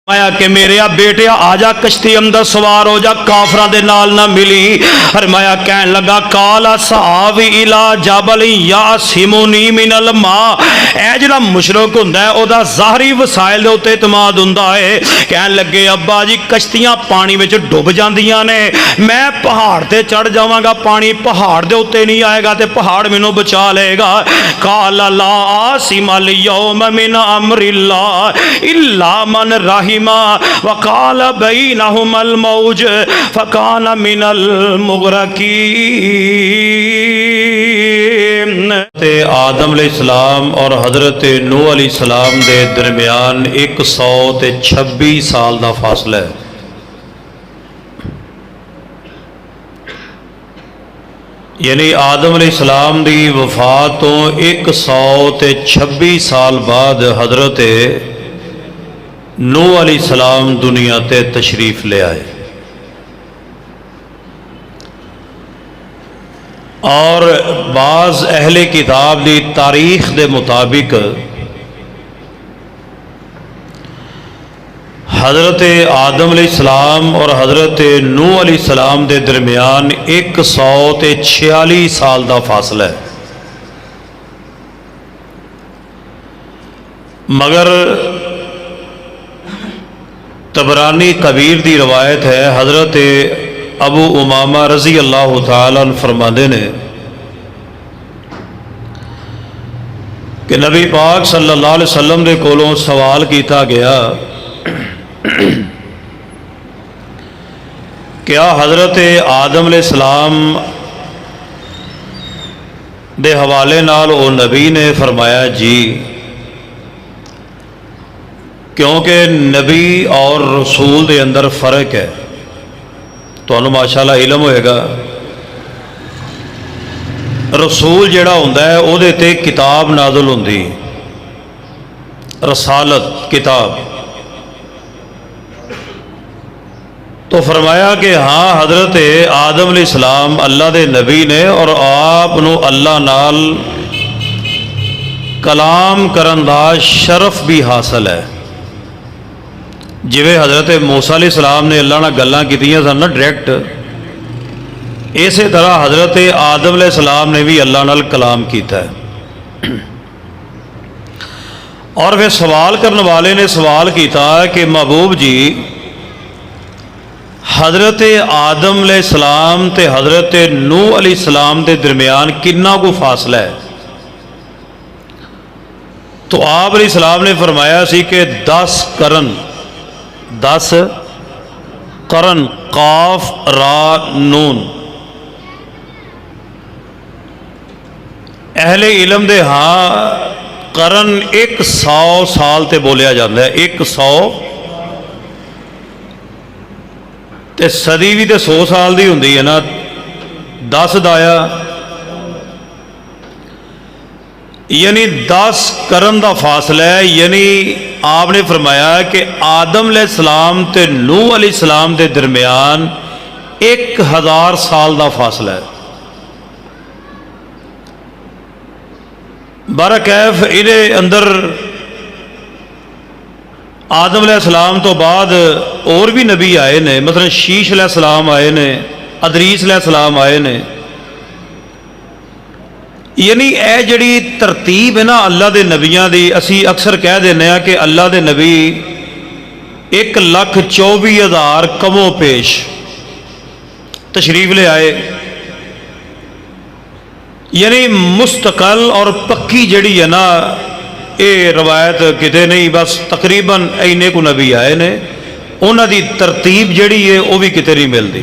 आया कि मेरे बेटे आजा कश्ती अंदर सवार हो जा, काफरां दे नाल ना मिली। फरमाया कहन लगा काला सावी इला जबल यासिमुनी मिनल मा। ऐ जिहड़ा मुशरक हुंदा है ओदा ज़ाहरी वसाइल दे उत्ते इतमाद हुंदा है। कहन लगे अब्बा जी कश्तियां पानी विच डुब जांदियां ने, मैं पहाड़ ते चढ़ जावांगा, पानी पहाड़ दे उत्ते नहीं आएगा ते पहाड़ मैनू बचा लेगा। काला ला आसिमल यौम मिन अमरिल्लाह इल्ला मन राही वकाल बैनहुमल मौज फकान मिनल मुगरकीन। आदम अलैहिस्सलाम और हजरत नूह अलैहिस्सलाम दे दरमियान 126 साल का फासला है। यानी आदम अलैहिस्सलाम की वफात तो 126 साल बाद हजरत नूह अलैहिस्सलाम दुनिया ते तशरीफ ले आए। और बाज़ अहले किताब की तारीख के मुताबिक हज़रत आदम अलैहिस्सलाम और हज़रत नूह अलैहिस्सलाम के दरमियान 146 साल का फासला है। मगर तबरानी कबीर की रवायत है, हज़रत अबू उमामा रज़ी अल्लाह तआला अन्हु फरमाते ने कि नबी पाक सल्लल्लाहु अलैहि वसल्लम के कोलों सवाल किया गया क्या हज़रत आदम अलैहिस्सलाम दे हवाले नाल ओ नबी ने फरमाया जी, क्योंकि नबी और रसूल के अंदर फ़र्क है। तो माशाअल्लाह इलम होएगा, रसूल जिहड़ा हुंदा है उहदे ते किताब नाज़िल हुंदी, रसालत किताब। तो फरमाया कि हाँ हज़रत आदम अलैहिस्सलाम अल्लाह दे नबी ने और आप नूं अल्लाह नाल कलाम करन दा शरफ भी हासिल है। जिवें हज़रत मूसा अलैहिस्सलाम ने अल्लाह नाल गल्लां कीतियां सन ना डायरैक्ट, इस तरह हज़रत आदम अलैहिस्सलाम ने भी अल्लाह नाल कलाम किया है। और फिर सवाल करने वाले ने सवाल किया कि महबूब जी हज़रत आदम अलैहिस्सलाम ते हज़रत नूह अलैहिस्सलाम के दरमियान कितना को फासला है? तो आप अलैहिस्सलाम ने फरमाया सी कि 10 करन, 10 करन, काफ रा नून। अहले इलम दे हाँ करन 100 साल ते बोलिया जाता है, 100 ते सदी भी तो 100 साल की होंगी है ना। 10 दाया यानी 10 करन का फासला है। यानी आपने फरमाया कि आदम अलैहिस्सलाम ते नूह अलैहिस्सलाम के दरमियान 1000 साल का फासला है। बरकैफ इहदे अंदर आदम अलैहिस्सलाम तो बाद और भी नबी आए ने, मतलब शीश अलैहिस्सलाम आए ने, अदरीस अलैहिस्सलाम आए ने। यानी यह जिहड़ी तरतीब है ना अल्लाह के नबियां की, असी अक्सर कह देने कि अल्लाह के नबी 1,24,000 कमो पेश तशरीफ ले आए। यानी मुस्तकल और पक्की जिहड़ी है ना ये रवायत किते नहीं, बस तकरीबन इन्ने को नबी आए ने, उन्हां दी तरतीब जिहड़ी है वह भी किते नहीं मिलती।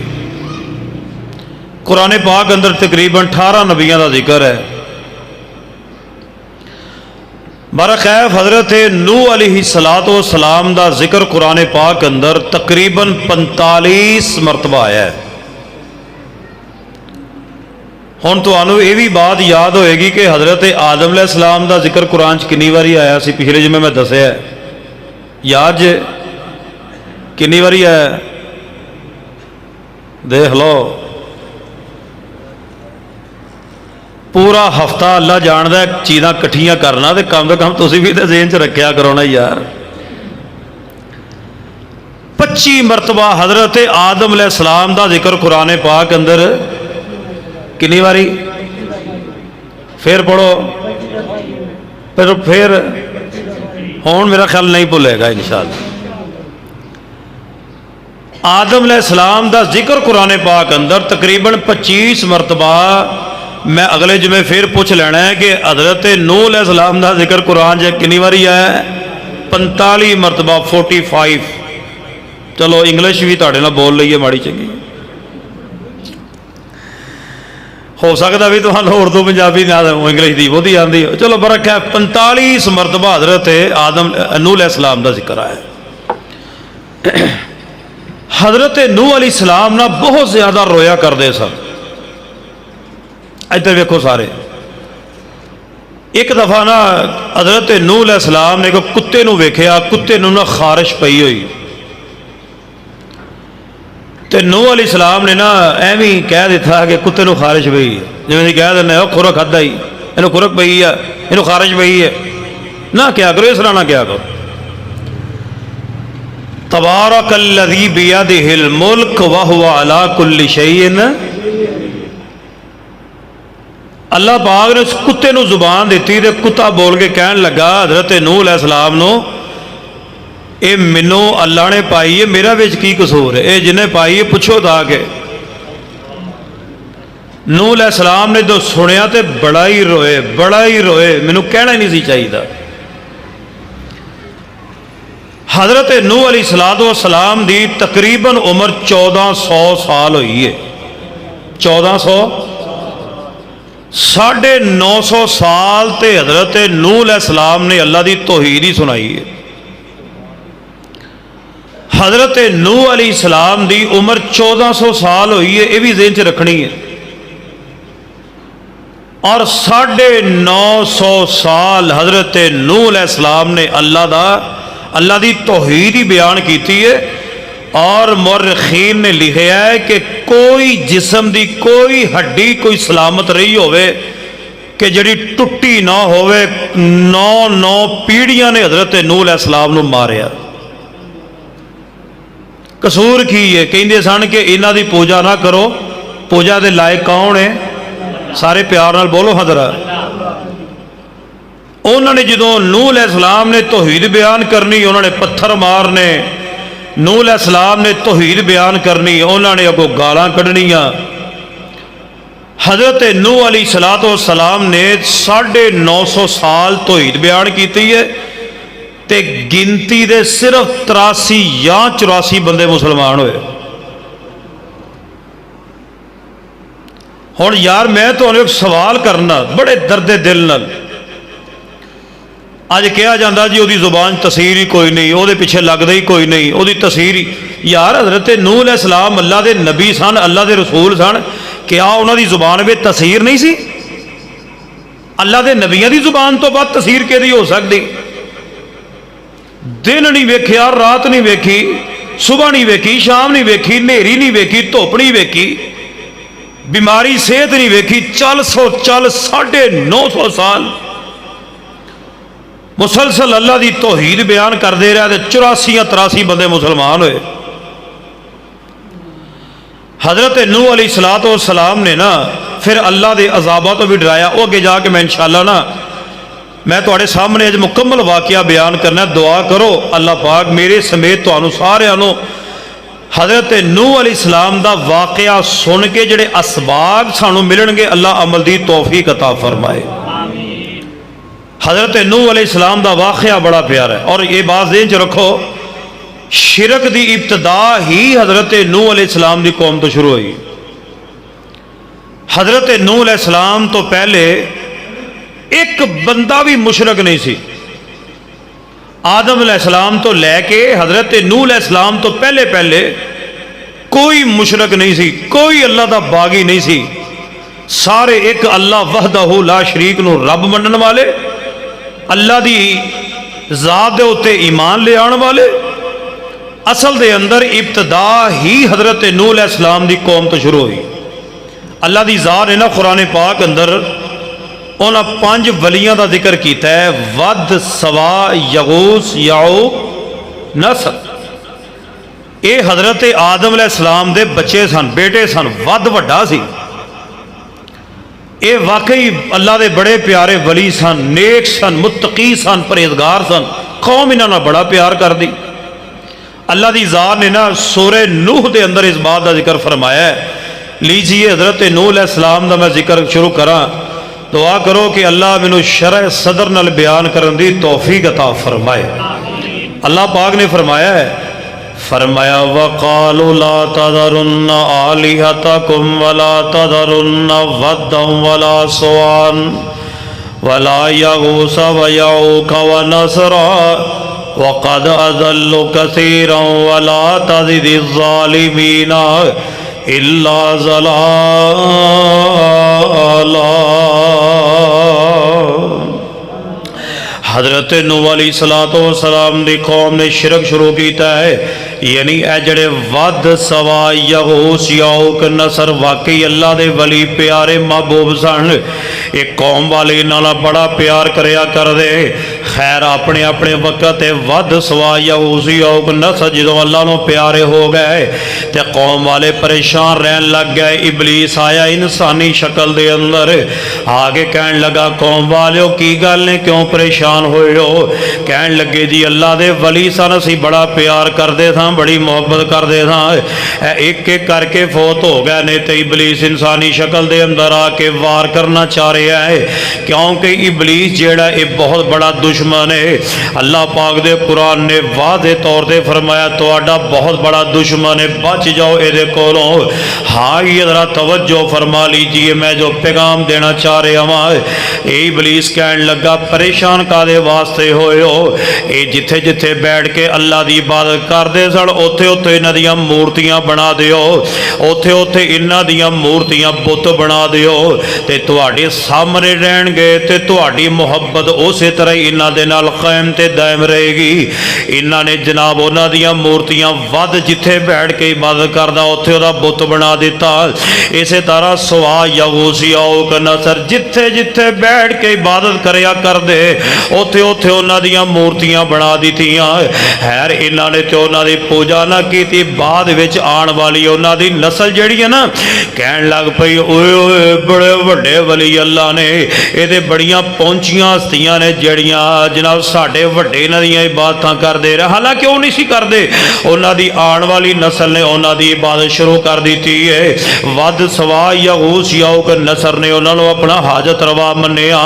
कुरान पाक अंदर तकरीबन 18 नबियां का जिक्र है। बरखैफ हज़रत नूह अलैहिस्सलाम का जिक्र कुरान पाक अंदर तकरीबन 45 मरतबा आया है। हुण तुहानूं ये भी बात याद होएगी कि हज़रत आदम अलैहिस्सलाम का जिक्र कुरान च कितनी बारी आया सी? पिछले जिमें मैं दसिया याद जे कितनी बारी आया? देख लो, पूरा हफ्ता अल्लाह जानता है चीज़ां कट्ठियां करना, तो कम तुसीं भी तो ज़हन च रखिया करो ना यार। 25 मरतबा हजरत आदम अलैहिस्सलाम का जिक्र कुरान पाक अंदर कितनी बारी? फिर पढ़ो, फिर हुण मेरा ख्याल नहीं भुलेगा इंशाअल्लाह। आदम अलैहिस्सलाम का जिक्र कुरान पाक अंदर तकरीबन 25 मरतबा। मैं अगले जुमे फिर पूछ लेना है कि हजरत नूह अलैहिस्सलाम का जिक्र कुरान च कितनी बारी है? 45 मरतबा, 45। चलो इंग्लिश भी तुहाडे नाल बोल लईए माड़ी चंगी, हो सकता भी तुहानूं उर्दू पंजाबी ना इंग्लिश की बहुती आती हो। चलो बरक है। 45 मरतबा हजरत आदम नूह अलैहिस्सलाम का जिक्र है। हजरत नूह अलैहिस्सलाम ना बहुत ज्यादा रोया करते सन। इधर वेखो सारे, एक दफा ना हजरत नूह अलैहिस्सलाम ने एक कुत्ते नूं वेख्या, कुत्ते नूं ना खारिश पई हुई, तो नूह अलैहिस्सलाम ने ना एवं कह दिता कि कुत्ते नूं खारिश पई है, जिवें कह दिंदे खुरक खादा ही, इनू खुरक पई है, इनू खारिश पई है। ना क्या करो, इस तरह ना क्या करो। तबारकल्लज़ी बियदिहिल मुल्क व हुवा अला कुल्लि शैइन। अल्लाह पाक ने उस कुत्ते नूं जुबान दी तो कुत्ता बोल के कहन लगा हजरत नूह अलैहिस्सलाम नूं, ये मैनू अल्लाह ने पाई है, मेरा विच की कसूर है? ये जिन्हें पाई है पुछो ता के। नूह अलैहिस्सलाम ने जो सुनिया तो बड़ा ही रोए, बड़ा ही रोए, मैनू कहना ही नहीं सी चाहिए। हजरत नूह अलैहिस्सलाम दी तकरीबन उम्र 1400 साल हुई है। 1400 950 साल ते हजरत नूह अलैहिस्सलाम ने अल्लाह की तौहीद ही सुनाई है। हजरत नूह अलैहिस्सलाम दी उम्र 1400 साल हुई है, यह भी ज़हन च रखनी है। और 950 साल हजरत नूह अलैहिस्सलाम ने अल्लाह की तौहीद ही बयान की है। और मुअर्रिखीन ने लिखा है कि कोई जिस्म की कोई हड्डी कोई सलामत रही होवे कि जिहड़ी टुट्टी ना होवे। 9 पीढ़ियां ने हजरत नूह अलैहिस्सलाम नूं मारिया। कसूर की है? कहते सन कि इन्हां दी पूजा ना करो। पूजा के लायक कौन है? सारे प्यार नाल बोलो हजरा। उन्होंने जो नूह अलैहिस्सलाम ने तौहीद बयान करनी, उन्होंने पत्थर मारने। नूह अलैहिस्सलाम ने तौहीद बयान करनी, उन्होंने अगों गालां कढ़नियां। हजरत नूह अलैहिस्सलाम ने 950 साल तौहीद बयान की है, ते गिनती दे सिर्फ 83 या 84 बंदे मुसलमान हुए। हुण यार मैं तुहानूं एक सवाल करना बड़े दर्दे दिल नाल। अज कहा जाता जी उसकी जुबान तसीर ही कोई नहीं, वो पिछे लगता ही कोई नहीं, वो तसीर ही। यार हजरत नूह अलैहिस्सलाम अल्लाह के नबी सन, अल्लाह के रसूल सन, क्या उन्होंने जुबान में तसीर नहीं सी? अल्लाह के नबियों की जुबान तो बाद तसीर कि हो सकती? दिन नहीं वेख्या, रात नहीं वेखी, सुबह नहीं वेखी, शाम नहीं वेखी, नेरी नहीं वेखी, धुप नहीं वेखी, बीमारी सेहत नहीं वेखी, चल 950 साल मुसलसल अल्लाह की तौहीद बयान करते रहे। 84 या 83 बंदे मुसलमान हुए। हजरत नूह अलैहिस्सलाम ने ना फिर अल्लाह के अजाबा तो भी डराया। वो अगे जाके मैं इंशाअल्लाह ना मैं तुहाडे सामने अज मुकम्मल वाकया बयान करना। दुआ करो अल्लाह पाक मेरे समेत तुहानूं सारिआं नूं हजरत नूह अलैहिस्सलाम दा वाकया सुन के जिहड़े असबाब सानूं मिलणगे, अल्लाह अमल दी तौफीक अता फरमाए। हजरत नूह अलैहिस्सलाम दा वाकया बड़ा प्यारा है। और ये बात ज़हन च रखो, शिरक दी इब्तदा ही हजरत नूह अलैहिस्सलाम दी कौम तो शुरू हुई। हजरत नूह अलैहिस्सलाम तो पहले एक बंदा भी मुशरक नहीं सी। आदम अलैहिस्सलाम तो लैके हजरत नूह अलैहिस्सलाम तो पहले कोई मुशरक नहीं सी, कोई अल्लाह दा बागी नहीं सी। सारे एक अल्लाह वहदहू ला शरीक नूं रब मनण वाले, अल्लाह दी जात दे उत्ते ईमान ले आने वाले। असल दे अंदर इब्तदा ही हजरत नूह अलैहिस्सलाम दी कौम तो शुरू हुई। अल्लाह दी जात ने ना कुरान पाक अंदर उन्होंने 5 वलियां का जिक्र किया है, वद, सवा, यगूस, याऊक, नसर। ये हज़रत आदम अलैहिस्सलाम दे बच्चे सन, बेटे सन, वध वड्डा सी। ये वाकई अल्लाह के बड़े प्यारे वली सन, नेक सन, मुत्तकी सन, परहेजगार सन। कौम इन्हां नाल बड़ा प्यार करदी। अल्लाह की ज़ात ने ना सूरे नूह के अंदर इस बात का जिक्र फरमाया है। लीजिए हज़रत नूह अलैहिस्सलाम का मैं जिक्र शुरू करा। दुआ करो कि अल्लाह मैनू शरह सदर नाल बयान करने की तौफीक अता फरमाए। अल्लाह पाक ने फरमाया है, फरमाया वक़ालू ला तज़रुन्ना आलिहतकुम वला तज़रुन्ना वद्दन वला सुवान वला यगूस व यऊक व नसरा वक़द अज़ल्लु कसीरन वला तज़िदिज़्ज़ालिमीना इल्ला ज़लाला। हज़रत नूह अलैहिस्सलाम दी कौम ने शिरक शुरू किया है। यानी ए जड़े वध सवा यगूस यऊक नसर वाकई अल्लाह दे वली प्यारे महबूब सन। एक कौम वाले इन्हां बड़ा प्यार करया कर दे। खैर अपने अपने वक्त वध सवा यगूस यऊक नसर जो अल्लाह नूं प्यारे हो गए तो कौम वाले परेशान रहन लग गए। इबलीस आया इंसानी शक्ल दे अंदर, आगे कहन लगा कौम वालों की गल ने क्यों परेशान होए हो? कहन लगे जी अल्लाह दे वली सन, असीं बड़ा प्यार करते था, बड़ी मोहब्बत करते था, एक एक करके फौत हो गए ने। तो इबलीस इंसानी शक्ल दे अंदर आके वार करना चाह रहा है, क्योंकि इबलीस जेड़ा ये बहुत बड़ा दुश्मन है। अल्लाह पाक दे कुरान ने वादे तौर पर फरमाया तुहाडा बहुत बड़ा दुश्मन है, बच जाओ ये कोलों। हाँ ये जरा तवज्जो फरमा लीजिए, मैं जो पैगाम देना चाह रहा वहाँ। इबलीस कहन लगा परेशान कादे वास्ते होए हो? ये जिथे जिथे बैठ के अल्लाह की इबादत करते सन उथे उथे इन्हां दियां मूर्तियां बना दिओ, उथे उथे इन्हां दियां मूर्तियां बुत बना दिओ ते तुहाडे सामने रहणगे ते तुहाडी मुहब्बत उस तरह ही इन्हां दे नाल कायम ते दायम रहेगी। इन्हां ने जनाब उन्हां दियां मूर्तियां वध जिथे बैठ के इबादत करदा उथे उहदा बुत बना दिता। इस तरह सवा यगूस यऊक नसर जिथे जिथे बैठ के इबादत करया करदे उथे उथे उन्हां दियां मूर्तियां बना दित्तियां। खैर इन्हां ने ते उन्हां दी पूजा ना की। बाद विच आण वाली उन्हां दी नस्ल जिहड़ी है ना कहन लग पई ओए ओए बड़े वड्डे वली अल्लाह ने, इहदे बड़ियां पहुंचियां हस्तियां ने जिहड़ियां जनाब साडे वड्डे इन्हां दियां इबादतां करदे रहे। हालांकि वो नहीं सी करदे, उन्हां दी आण वाली नस्ल ने उन्हां दी इबादत शुरू कर दी है। वध सवा यगूस यऊक नसर ने उन्हां नूं अपना हाजत रवा मन्निया,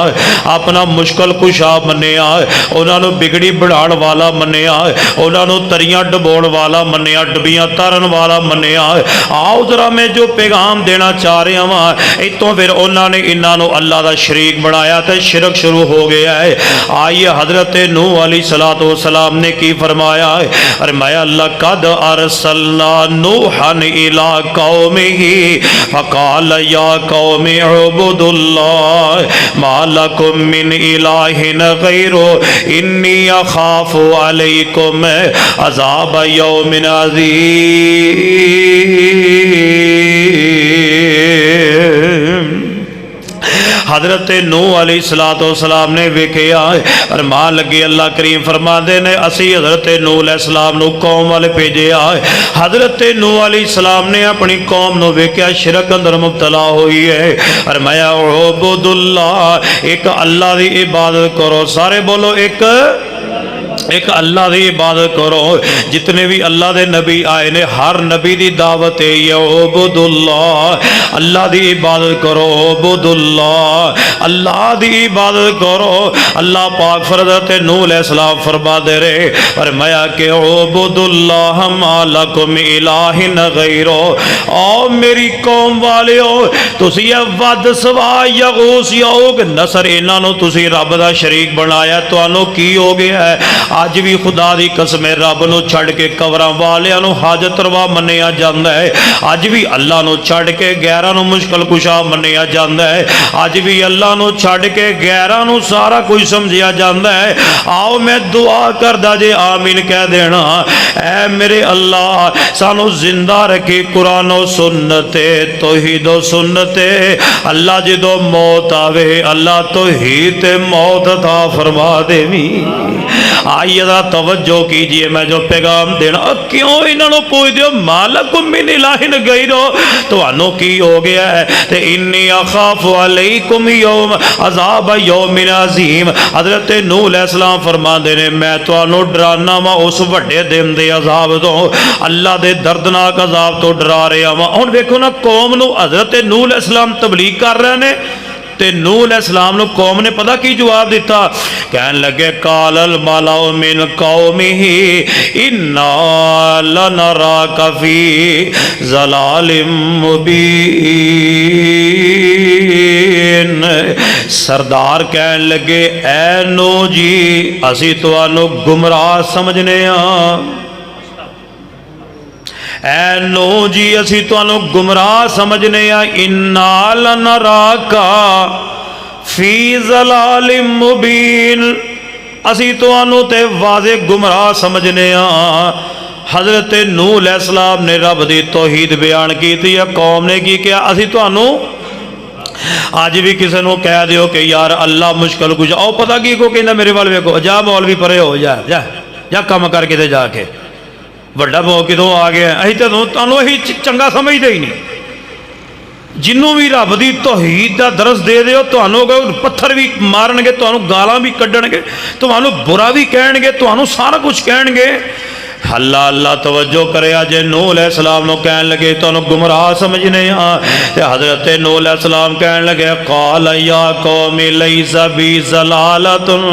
अपना मुश्किल कुशा मन्निया, उन्हां नूं बिगड़ी बढ़ाण वाला मन्निया, उन्हां नूं तरियां डबोण वाला मन्निया, डबियां तरन वाला मन्निया। आओ जरा मैं जो पैगाम देना चाह रहा वहाँ इतों फिर उन्होंने इन्हों अल्लाह का शरीक बनाया तो शिरक शुरू हो गया है। आइए हजरत नूह अलैहिस्सलाम ने की फरमाया है, फरमाया लक़द अरसलना नूहन इला कौमिही फ़क़ाल या कौमि उबुदुल्लाह मा लकुम मिन इलाहिन गैरुहु इन्नी अख़ाफ़ु अलैकुम अज़ाब यौमिन अज़ीम। हजरत नूह अलैहिस्सलाम ने वेखिया और मां लगे अल्लाह करीम फरमाते ने असी हजरत नूह अलैहिस्सलाम नूं कौम वाले भेजिया। हजरत नूह अलैहिस्सलाम ने अपनी कौम नूं वेखिया शिरक अंदर मुबतला हुई है। और मैं उबुदुल्लाह एक अल्लाह की इबादत करो। सारे बोलो एक अल्लाह की इबादत करो। जितने भी अल्लाह के नबी आए ने हर नबी की दावत है उबुदुल्लाह, अल्लाह की इबादत करो। उबुदुल्लाह अल्लाह की इबादत करो। अल्लाह पाक हज़रत नूह अलैहिस्सलाम फरमाते रहे और मैं के उबुदुल्लाह मा लकुम इलाहिन गैरुहु। आओ मेरी कौम वालिओ तुसीं वध सवा यगूस यऊक नसर इन्हां नूं तुसीं रब दा शरीक बनाया, तुहानूं की हो गया है? अज भी खुदा की कसम रब नूं छड्ड के कबरां वालियां नूं हाजत रवा मन्निया जाता है। अज भी अल्लाह नूं छड्ड के गैरां नूं मुश्किल कुशा मन्निया जाता है। अज भी अल्लाह नूं छड्ड के गैरां नूं सारा कुछ समझिया जाता है। आओ मैं दुआ करदा जे आमीन कह देना। ऐ मेरे अल्लाह सानू जिंदा रखी कुरानो सुन्नते तौहीदो सुन्नते। अल्लाह जो मौत आवे अल्लाह तौहीद ते मौत अता फरमा देवी। आइए ज़रा तवज्जो कीजिए, मैं जो पैगाम देना। क्यों इन्हों पूछते हो? मालकुम मिन इलाहिन गैरो, तुहानू की हो गया है? ते इन्नी अखाफु अलैकुम यौम अज़ाब यौमिन अज़ीम। हज़रत नूह अलैहिस्सलाम फरमाते ने मैं तुहानू डराना वा उस वड्डे दिन दे अज़ाब तो, अल्लाह दे दर्दनाक अज़ाब तो डरा रहा वा। हुण वेखो ना, कौम नू हज़रत नूह अलैहिस्सलाम तबलीग कर रहे ने ते नूह अलैहिस्सलाम नू कौम ने पता की जवाब दिता? कहन लगे कालल मलाउ मिन कौमिही इन्ना लनराका फी ज़लालिम मुबीन। सरदार कहन लगे ऐ नूह जी, असी तुहानू गुमराह समझने ऐ नूह जी, असी तुहानू गुमराह समझने इन्ना लनराका फी ज़लालिम मुबीन, असी तुहानू ते वाज़े गुमराह समझने। हज़रत नूह अलैहिस्सलाम ने रब दी तौहीद बयान की थी, कौम ने की किया? असी तुहानू अज भी किसी को कह दियो कि यार अल्लाह मुश्किल कुछ आओ, पता की को कहना मेरे वाल वेखो, जा मौलवी परे हो जा जा जा काम कर किते जाके, वड्डा भाव कितों आ गया। अं तो तुहानू अही चंगा समझते ही नहीं। जिन्हों भी रब की तौहीद का दरस दे दो, तुहानू पत्थर भी मारनगे, तुहानू गालां भी कड्डणगे, तुहानू बुरा भी कहणगे, तुहानू सारा कुछ कहणगे। अल्लाह अल्लाह तवज्जो करे। जे नूह अलैहिस्सलाम नो कहन लगे तुहानू गुमराह समझने ते हज़रत नूह अलैहिस्सलाम कहन लगे क़ाल या कौमी लैसा बी ज़लालतुन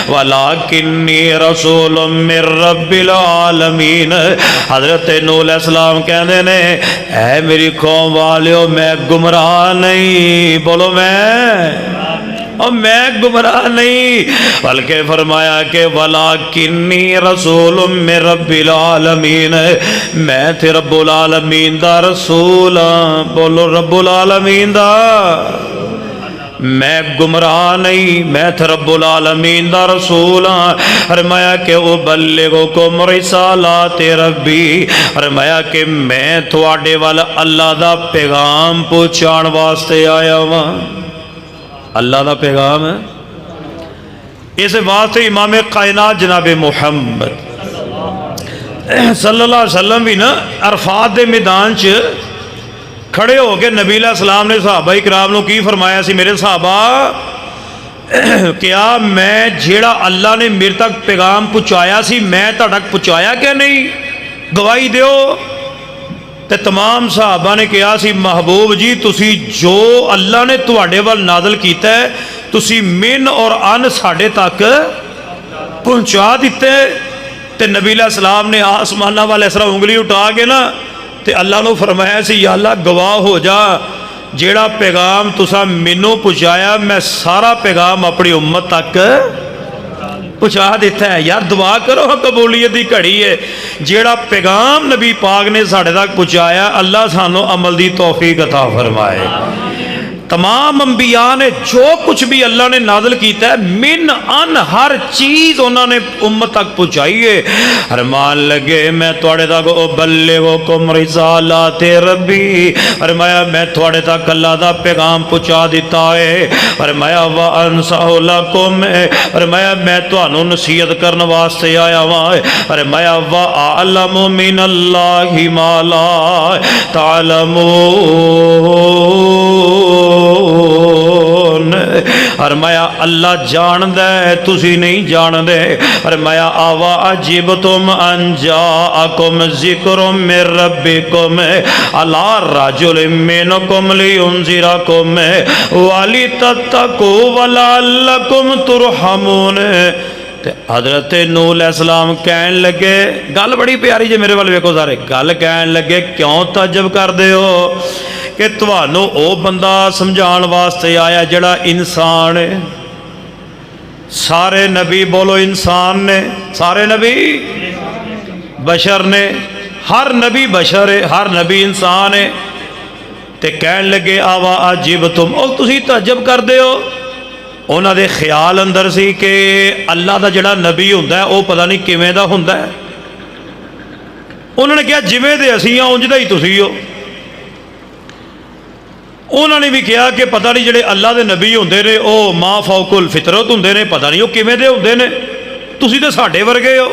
वलाकिन्नी रसूलुम मिर रब्बिल आलमीन। हज़रत नूह अलैहिस्सलाम कहते ने ऐ मेरी कौम वालियो, मैं गुमराह नहीं, बोलो और मैं गुमराह नहीं, बल्कि फरमाया कि वलाकिन्नी रसूलुम मिर रब्बिल आलमीन, मैं थे रब्बुल आलमीन दा रसूल हाँ। बोलो रब्बुल आलमीन दा, मैं गुमराह नहीं, मैं थे रब्बुल आलमीन दा रसूल हाँ। फरमाया कि ओ बल्लिगुकुम रिसालाति रब्बी, फरमाया कि मैं तुहाडे वाल अल्लाह दा पैगाम पहुँचाण वास्ते आया वां। अल्लाह का पैगाम है, इस वास्ते इमाम कायनात जनाब मुहम्मद सल्लल्लाहु अलैहि वसल्लम भी ना अरफात के मैदान च खड़े हो के नबी अलैहिस्सलाम ने सहाबा इकराम नूं की फरमाया सी, मेरे सहाबा क्या मैं जेड़ा अल्लाह ने मेरे तक पैगाम पहुँचाया सी मैं तुहाडे तक पहुँचाया क्या नहीं, गवाही दिओ। ते तमाम सहाबा ने कहा सी महबूब जी तुसी जो अल्लाह ने तुहाडे वल नाज़िल कीता है तुसी मिन और अन साडे तक पहुँचा दिते। ते नबी अलैहिस्सलाम ने आसमाना वाल इस तरह उंगली उठा के ना ते अल्लाह नूं फरमाया सी या अल्लाह गवाह हो जा, जेड़ा पैगाम तुसा मैनू पहुँचाया मैं सारा पैगाम अपनी उम्मत तक पहुँचा दिता है। यार दुआ करो, कबूलियत की घड़ी है। जेड़ा पैगाम नबी पाक ने साढ़े तक पहुँचाया अल्लाह सानू अमल की तौफीक अता फरमाए। तमाम अंबिया ने जो कुछ भी अल्लाह ने नाज़िल किया है मिन अन हर चीज़ उन्होंने उम्मत तक पहुँचाई है। फरमान लगे मैं तुहाडे तक बल्लिगुकुम रिसालाति रब्बी, फरमाया मैं तुहाडे तक अल्लाह दा पैगाम पहुँचा दिता है। फरमाया व अंसहु लकुम, फरमाया मैं तुहानू नसीहत करने वास्ते आया वां। फरमाया व अअलमु मिनल्लाहि मा ला तालमून, फरमाया अल्लाह जानदा है तुसी नहीं जानदे। फरमाया आवा अजीब तुम अनजाअकुम ज़िक्रुम मिर रब्बिकुम अला रजुलिम मिनकुम लियुनज़िरकुम वलितत्तकू वलअल्लकुम तुरहमून। हज़रत नूह अलैहिस्सलाम कहन लगे, गल बड़ी प्यारी जे मेरे वाल वेखो सारे, गल कहन लगे क्यों ताज्जुब करदे हो कि तुहानू ओ बंदा समझाण वास्ते आया जड़ा इंसान है। सारे नबी बोलो इंसान ने, सारे नबी बशर ने, हर नबी बशर है, हर नबी इंसान है। ते कहन लगे आवा अजीब तुम, और तुसी ताज्जुब करदे हो। उन्हां दे ख्याल अंदर सी कि अल्लाह दा जड़ा नबी हुंदा है वह पता नहीं किवें दा हुंदा है। उन्होंने कहा जिवें दे असीं आ उंज दा ही तुसीं हो। उन्होंने भी कहा कि पता नहीं जेडे अल्लाह के नबी होंदे ने वह माँ फौकुल फितरत होंदे ने, पता नहीं वह किवें दे होंदे ने। तुसी तो साडे वर्गे हो,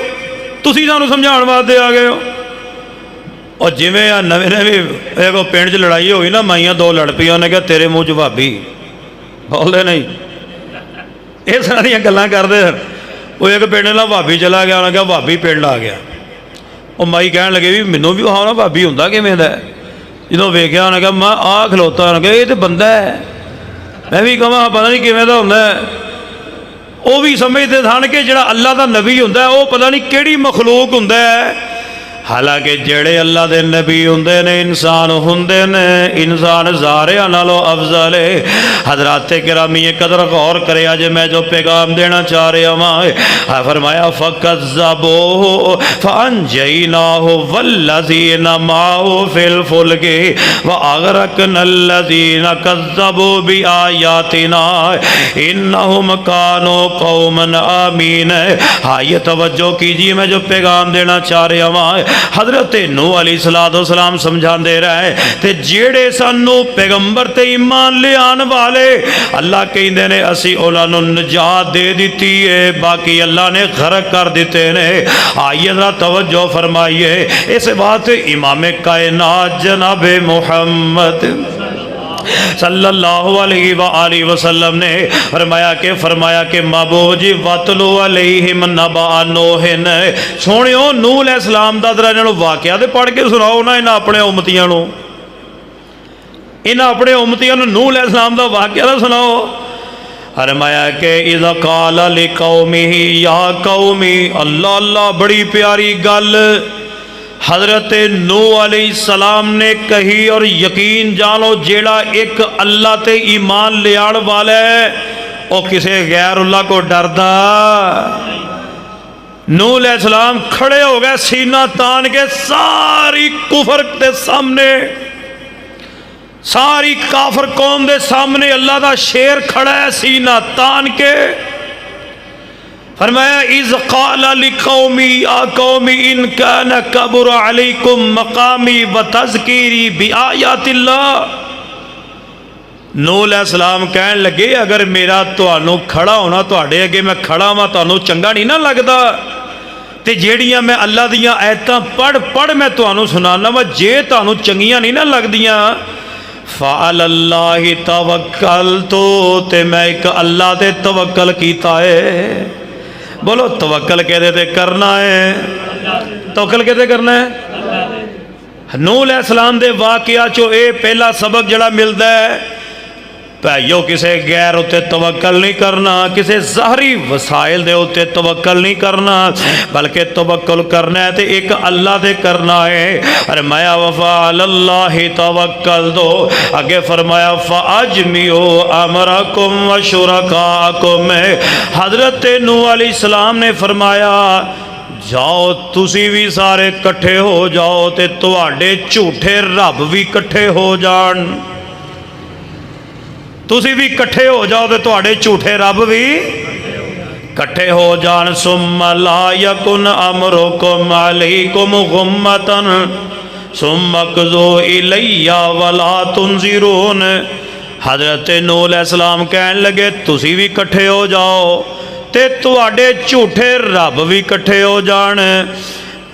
तुसी सानू समझाउण वास्ते आ गए हो। और जिवें आ नवे नवे एगो पिंड च लड़ाई होई ना, माइयां दो लड़ पईयां, उन्हें कहा तेरे मुँह च भाभी, बोलते नहीं ये सारिया गल्लां करदे। वो एक पिंड ना भाभी चला गया, उन्हें कहा भाभी पिंड आ गया। वो माई कह लगे भी मैनू भी विखाओ ना भाभी हुंदा किवें दा। जो वेख्या उन्हें कहा मैं आ खलोता, उन्हें कहा ये तो बंदा है। मैं भी कहा पता नहीं किवें दा हुंदा है। वो भी समझते सन कि जिहड़ा अल्लाह का नबी हुंदा है वो पता नहीं किहड़ी मखलूक हुंदा है। हालांकि जेड़े अल्लाह के नबी हुंदे ने इंसान हुंदे ने, इंसान सारियां नालों अफजल है। हजरात गिरामी कदर गौर करे, अज मैं जो पैगाम देना चाह रहा वहाँ फरमाया फकज़्ज़बू फअनजयनाहु वल्लज़ीना माअहु फिल फुल्कि व अग़रक़नल्लज़ीना कज़्ज़बू बिआयातिना इन्नहुम कानू कौमन आमीन। हाँ ये तवज्जो कीजिए, मैं जो पैगाम देना चाह रहा वहाँ हजरत नूह अलैहिस्सलाम समझाते रहे ते जेड़े सानू पैगंबर ते ईमान ले आने वाले अल्लाह कहते ने असी उन्होंने निजात दे दी है, बाकी अल्लाह ने गरक कर दिते ने। आइए जरा तवज्जो फरमाइए, इस बात इमाम कायनात जनाब मुहम्मद सल्लल्लाहु अलैहि वसल्लम ने फरमाया कि महबूब जी वतलू अलैहिम नबा नूहिन, सोहणियो नूह अलैहिस्सलाम दा जरा इन्हां नूं वाकिया ते पढ़ के सुनाओ ना, इन्हां अपने उम्मतियां नूं, इन्हां अपने उम्मतियां नूं नूह अलैहिस्सलाम दा वाकिया दा सुनाओ। फरमाया कि इज़ क़ाल लिक़ौमिही या कौमी, अल्लाह अल्लाह बड़ी प्यारी गल हज़रत नूह अलैहिस्सलाम ने कही। और यकीन जानो जेड़ा एक अल्लाह ते ईमान ले आने वाला है वो किसी गैर अल्लाह को डरदा। नूह अलैहिस्सलाम खड़े हो गए सीना तान के, सारी कुफर के सामने, सारी काफर कौम के सामने अल्लाह का शेर खड़ा है सीना तान के। फरमाया इज़ क़ाल लिक़ौमी या कौमी इन कान कबुर अलैकुम मक़ामी व तज़कीरी बिआयातिल्लाह। नूह अलैहिस्सलाम कहन लगे अगर मेरा तुहानू खड़ा होना, तुहाडे अगे मैं खड़ा हाँ, तुहानू चंगा नहीं ना लगदा, ते जेड़ियां मैं अल्लाह दियां आयतां पढ़ पढ़ मैं तुहानू सुनाना वा, जे तुहानू चंगियां नहीं ना लगदियां फ़अलल्लाहि तवक्कलतु, ते मैं एक अल्लाह ते तवक्कल कीता है। बोलो तवक्कल कहदे ते करना है, तवक्कल कहदे करना है। नूह अलैहिस्सलाम दे वाक़िया चो ये पहला सबक जड़ा मिलता है, भाइयों किसी गैर उत्ते तवक्कल नहीं करना, किसी ज़ाहरी वसाइल दे उत्ते तवक्कल नहीं करना, बल्कि तवक्कल करना है तो एक अल्लाह दे करना है। अरे माया वफ़ा अल्लाहि तवक्कल दो, आगे फरमाया फ़अजमिउ अमरकुम व शुरकाकुम। हज़रत नूह अलैहिस्सलाम ने फरमाया जाओ तुसी भी सारे कट्ठे हो जाओ ते तुहाडे झूठे रब भी कट्ठे हो जान, तुसी भी कट्ठे हो जाओ तो तुहाडे झूठे रब भी कट्ठे हो जान। सुम्मा ला यकुन अमरुकुम अलैकुम गुम्मतन सुम्मा क़ज़ू इलैया वला तुनज़िरून। हज़रत नूह अलैहिस्सलाम कहन लगे तुसी भी कट्ठे हो जाओ ते तुहाडे झूठे रब भी कट्ठे हो जान,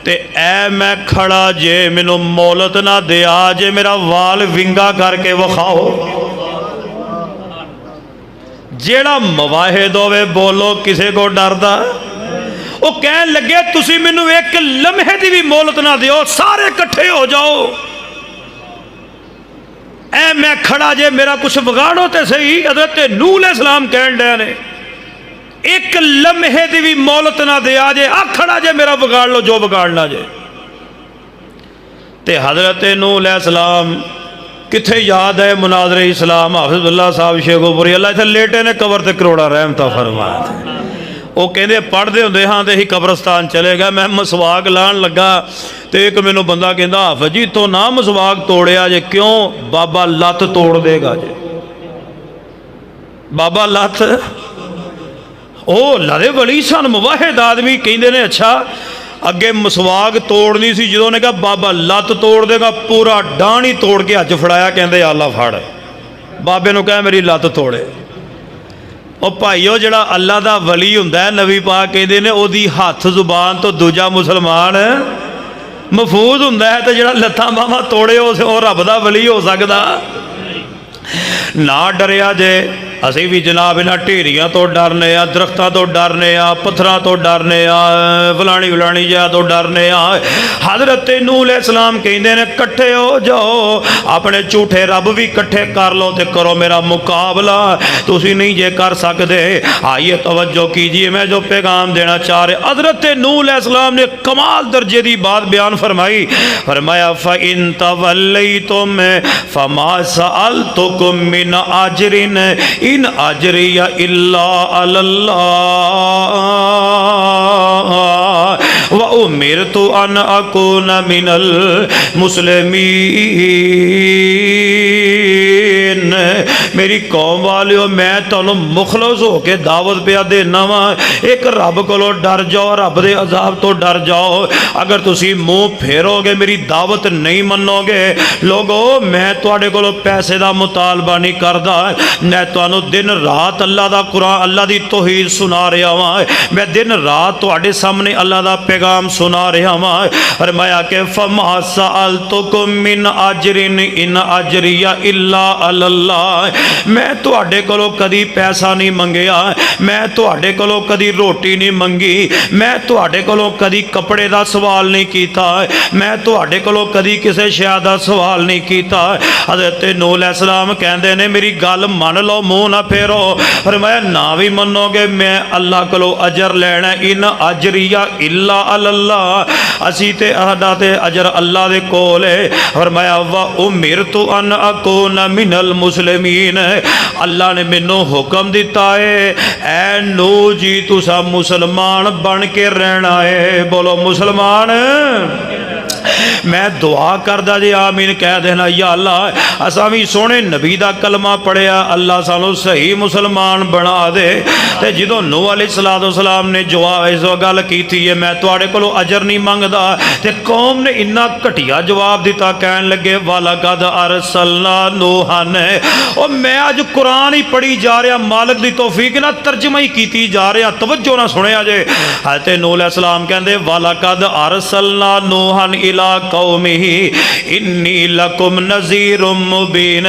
ते ऐ मैं खड़ा जे मैनू मोहलत ना दिया जे मेरा वाल विंगा करके विखाओ। जेड़ा मवाहिद होवे बोलो किसी को डरदा। वो कह लगे तुसी मैनू एक लम्हे की भी मोहलत ना दियो, सारे कट्ठे हो जाओ, ऐ मैं खड़ा जे मेरा कुछ बिगाड़ो तो सही। हज़रत नूह अलैहिस्सलाम कहन डे ने एक लम्हे की भी मोहलत ना दिया जे, आ खड़ा जे मेरा बिगाड़ लो जो बिगाड़ना जे। ते हज़रत नूह अलैहिस्सलाम किथे याद है मुनाज़रे इस्लाम हाफिज़ुल्लाह साहब शेखोपुरी अल्लाह इत्थे लेटे ने कबर ते करोड़ा रहमत फरमाया। वो कहते पढ़ते होंगे हाँ तो यही कब्रस्तान चले गए, मैं मसवाक लान लगा तो एक मैनू बंदा कहता हाफिज़ जी तो ना मसवाक तोड़िया जे, क्यों? बाबा लत्त तोड़ देगा जे। बाबा लत्त ओ लरे वली सन मुवाहिद आदमी कहते ने अच्छा अगे मसवाक तोड़नी सी, जो ने कहा बाबा लत्त तोड़ देगा, पूरा डांड ही तोड़ के हज फड़ाया, कहते आला फड़। बाबे नूं कहा मेरी लत्त तोड़े, ਉਹ ਭਾਈਓ ਜਿਹੜਾ ਅੱਲਾ ਦਾ ਵਲੀ ਹੁੰਦਾ ਹੈ, ਨਬੀ ਪਾਕ ਕਹਿੰਦੇ ਨੇ ਉਹਦੀ ਹੱਥ ਜ਼ੁਬਾਨ ਤੋਂ ਦੂਜਾ ਮੁਸਲਮਾਨ ਮਹਿਫੂਜ਼ ਹੁੰਦਾ ਹੈ, ਤੇ ਜਿਹੜਾ ਲੱਤਾਂ ਬਾਹਾਂ ਤੋੜੇ ਉਹ ਰੱਬ ਦਾ ਵਲੀ ਹੋ ਸਕਦਾ। ਨਾ ਡਰਿਆ ਜੇ। ਅਸੀਂ ਵੀ जनाब इन्हां ढेरियां तो डरने आ, दरख्तां तो डरने आ, पत्थरां तो डरने आ, फलानी फलानी जगह तो डरने आ। हज़रत नूह अलैहिस्सलाम कहंदे ने कट्ठे हो जाओ, अपने झूठे रब भी कट्ठे कर लो ते करो मेरा मुकाबला। तुसीं नहीं जे कर सकदे। आइए तवज्जो कीजिए, मैं जो पैगाम देना चाह रहा। हज़रत नूह अलैहिस्सलाम ने कमाल दर्जे की बात बयान फरमाई। फरमाया फ़इन तवल्लैतुम फमा सअलतुकुम मिन अजरिन इन अजरिया इल्ला अल्लाह व उमिरतु अन अकून मिनल मुस्लिमीन। मेरी कौम वालियो, मैं तुहानू मुखलस होके दावत पिया देना वा, एक रब कोलों डर जाओ, रब दे अजाब तो डर जाओ। अगर तुसी मुँह फेरोगे, मेरी दावत नहीं मनोगे, लोगो मैं तुहाडे कोलों पैसे का मुतालबा नहीं करदा। मैं तुहानू दिन रात अल्लाह का कुरान, अल्लाह की तौहीद सुना रहा वा। मैं दिन रात तुहाडे सामने अल्लाह का पैगाम सुना रहा वा। फरमाया कि फमा सअलतुकुम मिन अजरिन इन अजरिया इल्ला अल्लाह। मैं तुहाडे कोलों कदी पैसा नहीं मंगिया, मैं तुहाडे कोलों कदी रोटी नहीं मंगी, मैं तुहाडे कोलों कदी कपड़े का सवाल नहीं किया, मैं तुहाडे कोलों कदी किसी शै का सवाल नहीं किया। हज़रत नूह अलैहिस्सलाम कहंदे ने मेरी गल मन लो, मुँह ना फेरो। फरमाया ना भी मनोगे, मैं अल्लाह कोलों अजर लेना। इन अजरिया इल्ला अल्लाह, असी ते साडा ते अजर अल्लाह दे कोल है। फरमाया व उमिरतु अन अकून मिनल मुस्लिमीन। अल्लाह ने मैनू हुक्म दिता है, ऐ नूह जी तुसा मुसलमान बन के रहना है। बोलो मुसलमान। मैं दुआ करदा जे आमीन कह देना। या अल्लाह असा भी सोहने नबी दा कलमा पढ़िया, अल्लाह सानू सही मुसलमान बना दे। ते जदों नूह अलैहिस्सलाम ने जवाब इस गल की है, मैं तुहाडे कोलों अजर नहीं मंगदा, ते कौम ने इन्ना घटिया जवाब दिता। कहन लगे वलकद अरसलना नूहन। और मैं अज कुरान ही पढ़ी जा रहा, मालिक दी तौफीक ना तर्जमा ही की जा रहा, तवज्जो ना सुनिया जे। हज़रत नूह अलैहिस्सलाम कहंदे वलकद अरसलना नूहन इला कौमिही इन्नी लकुम नज़ीरुम मुबीन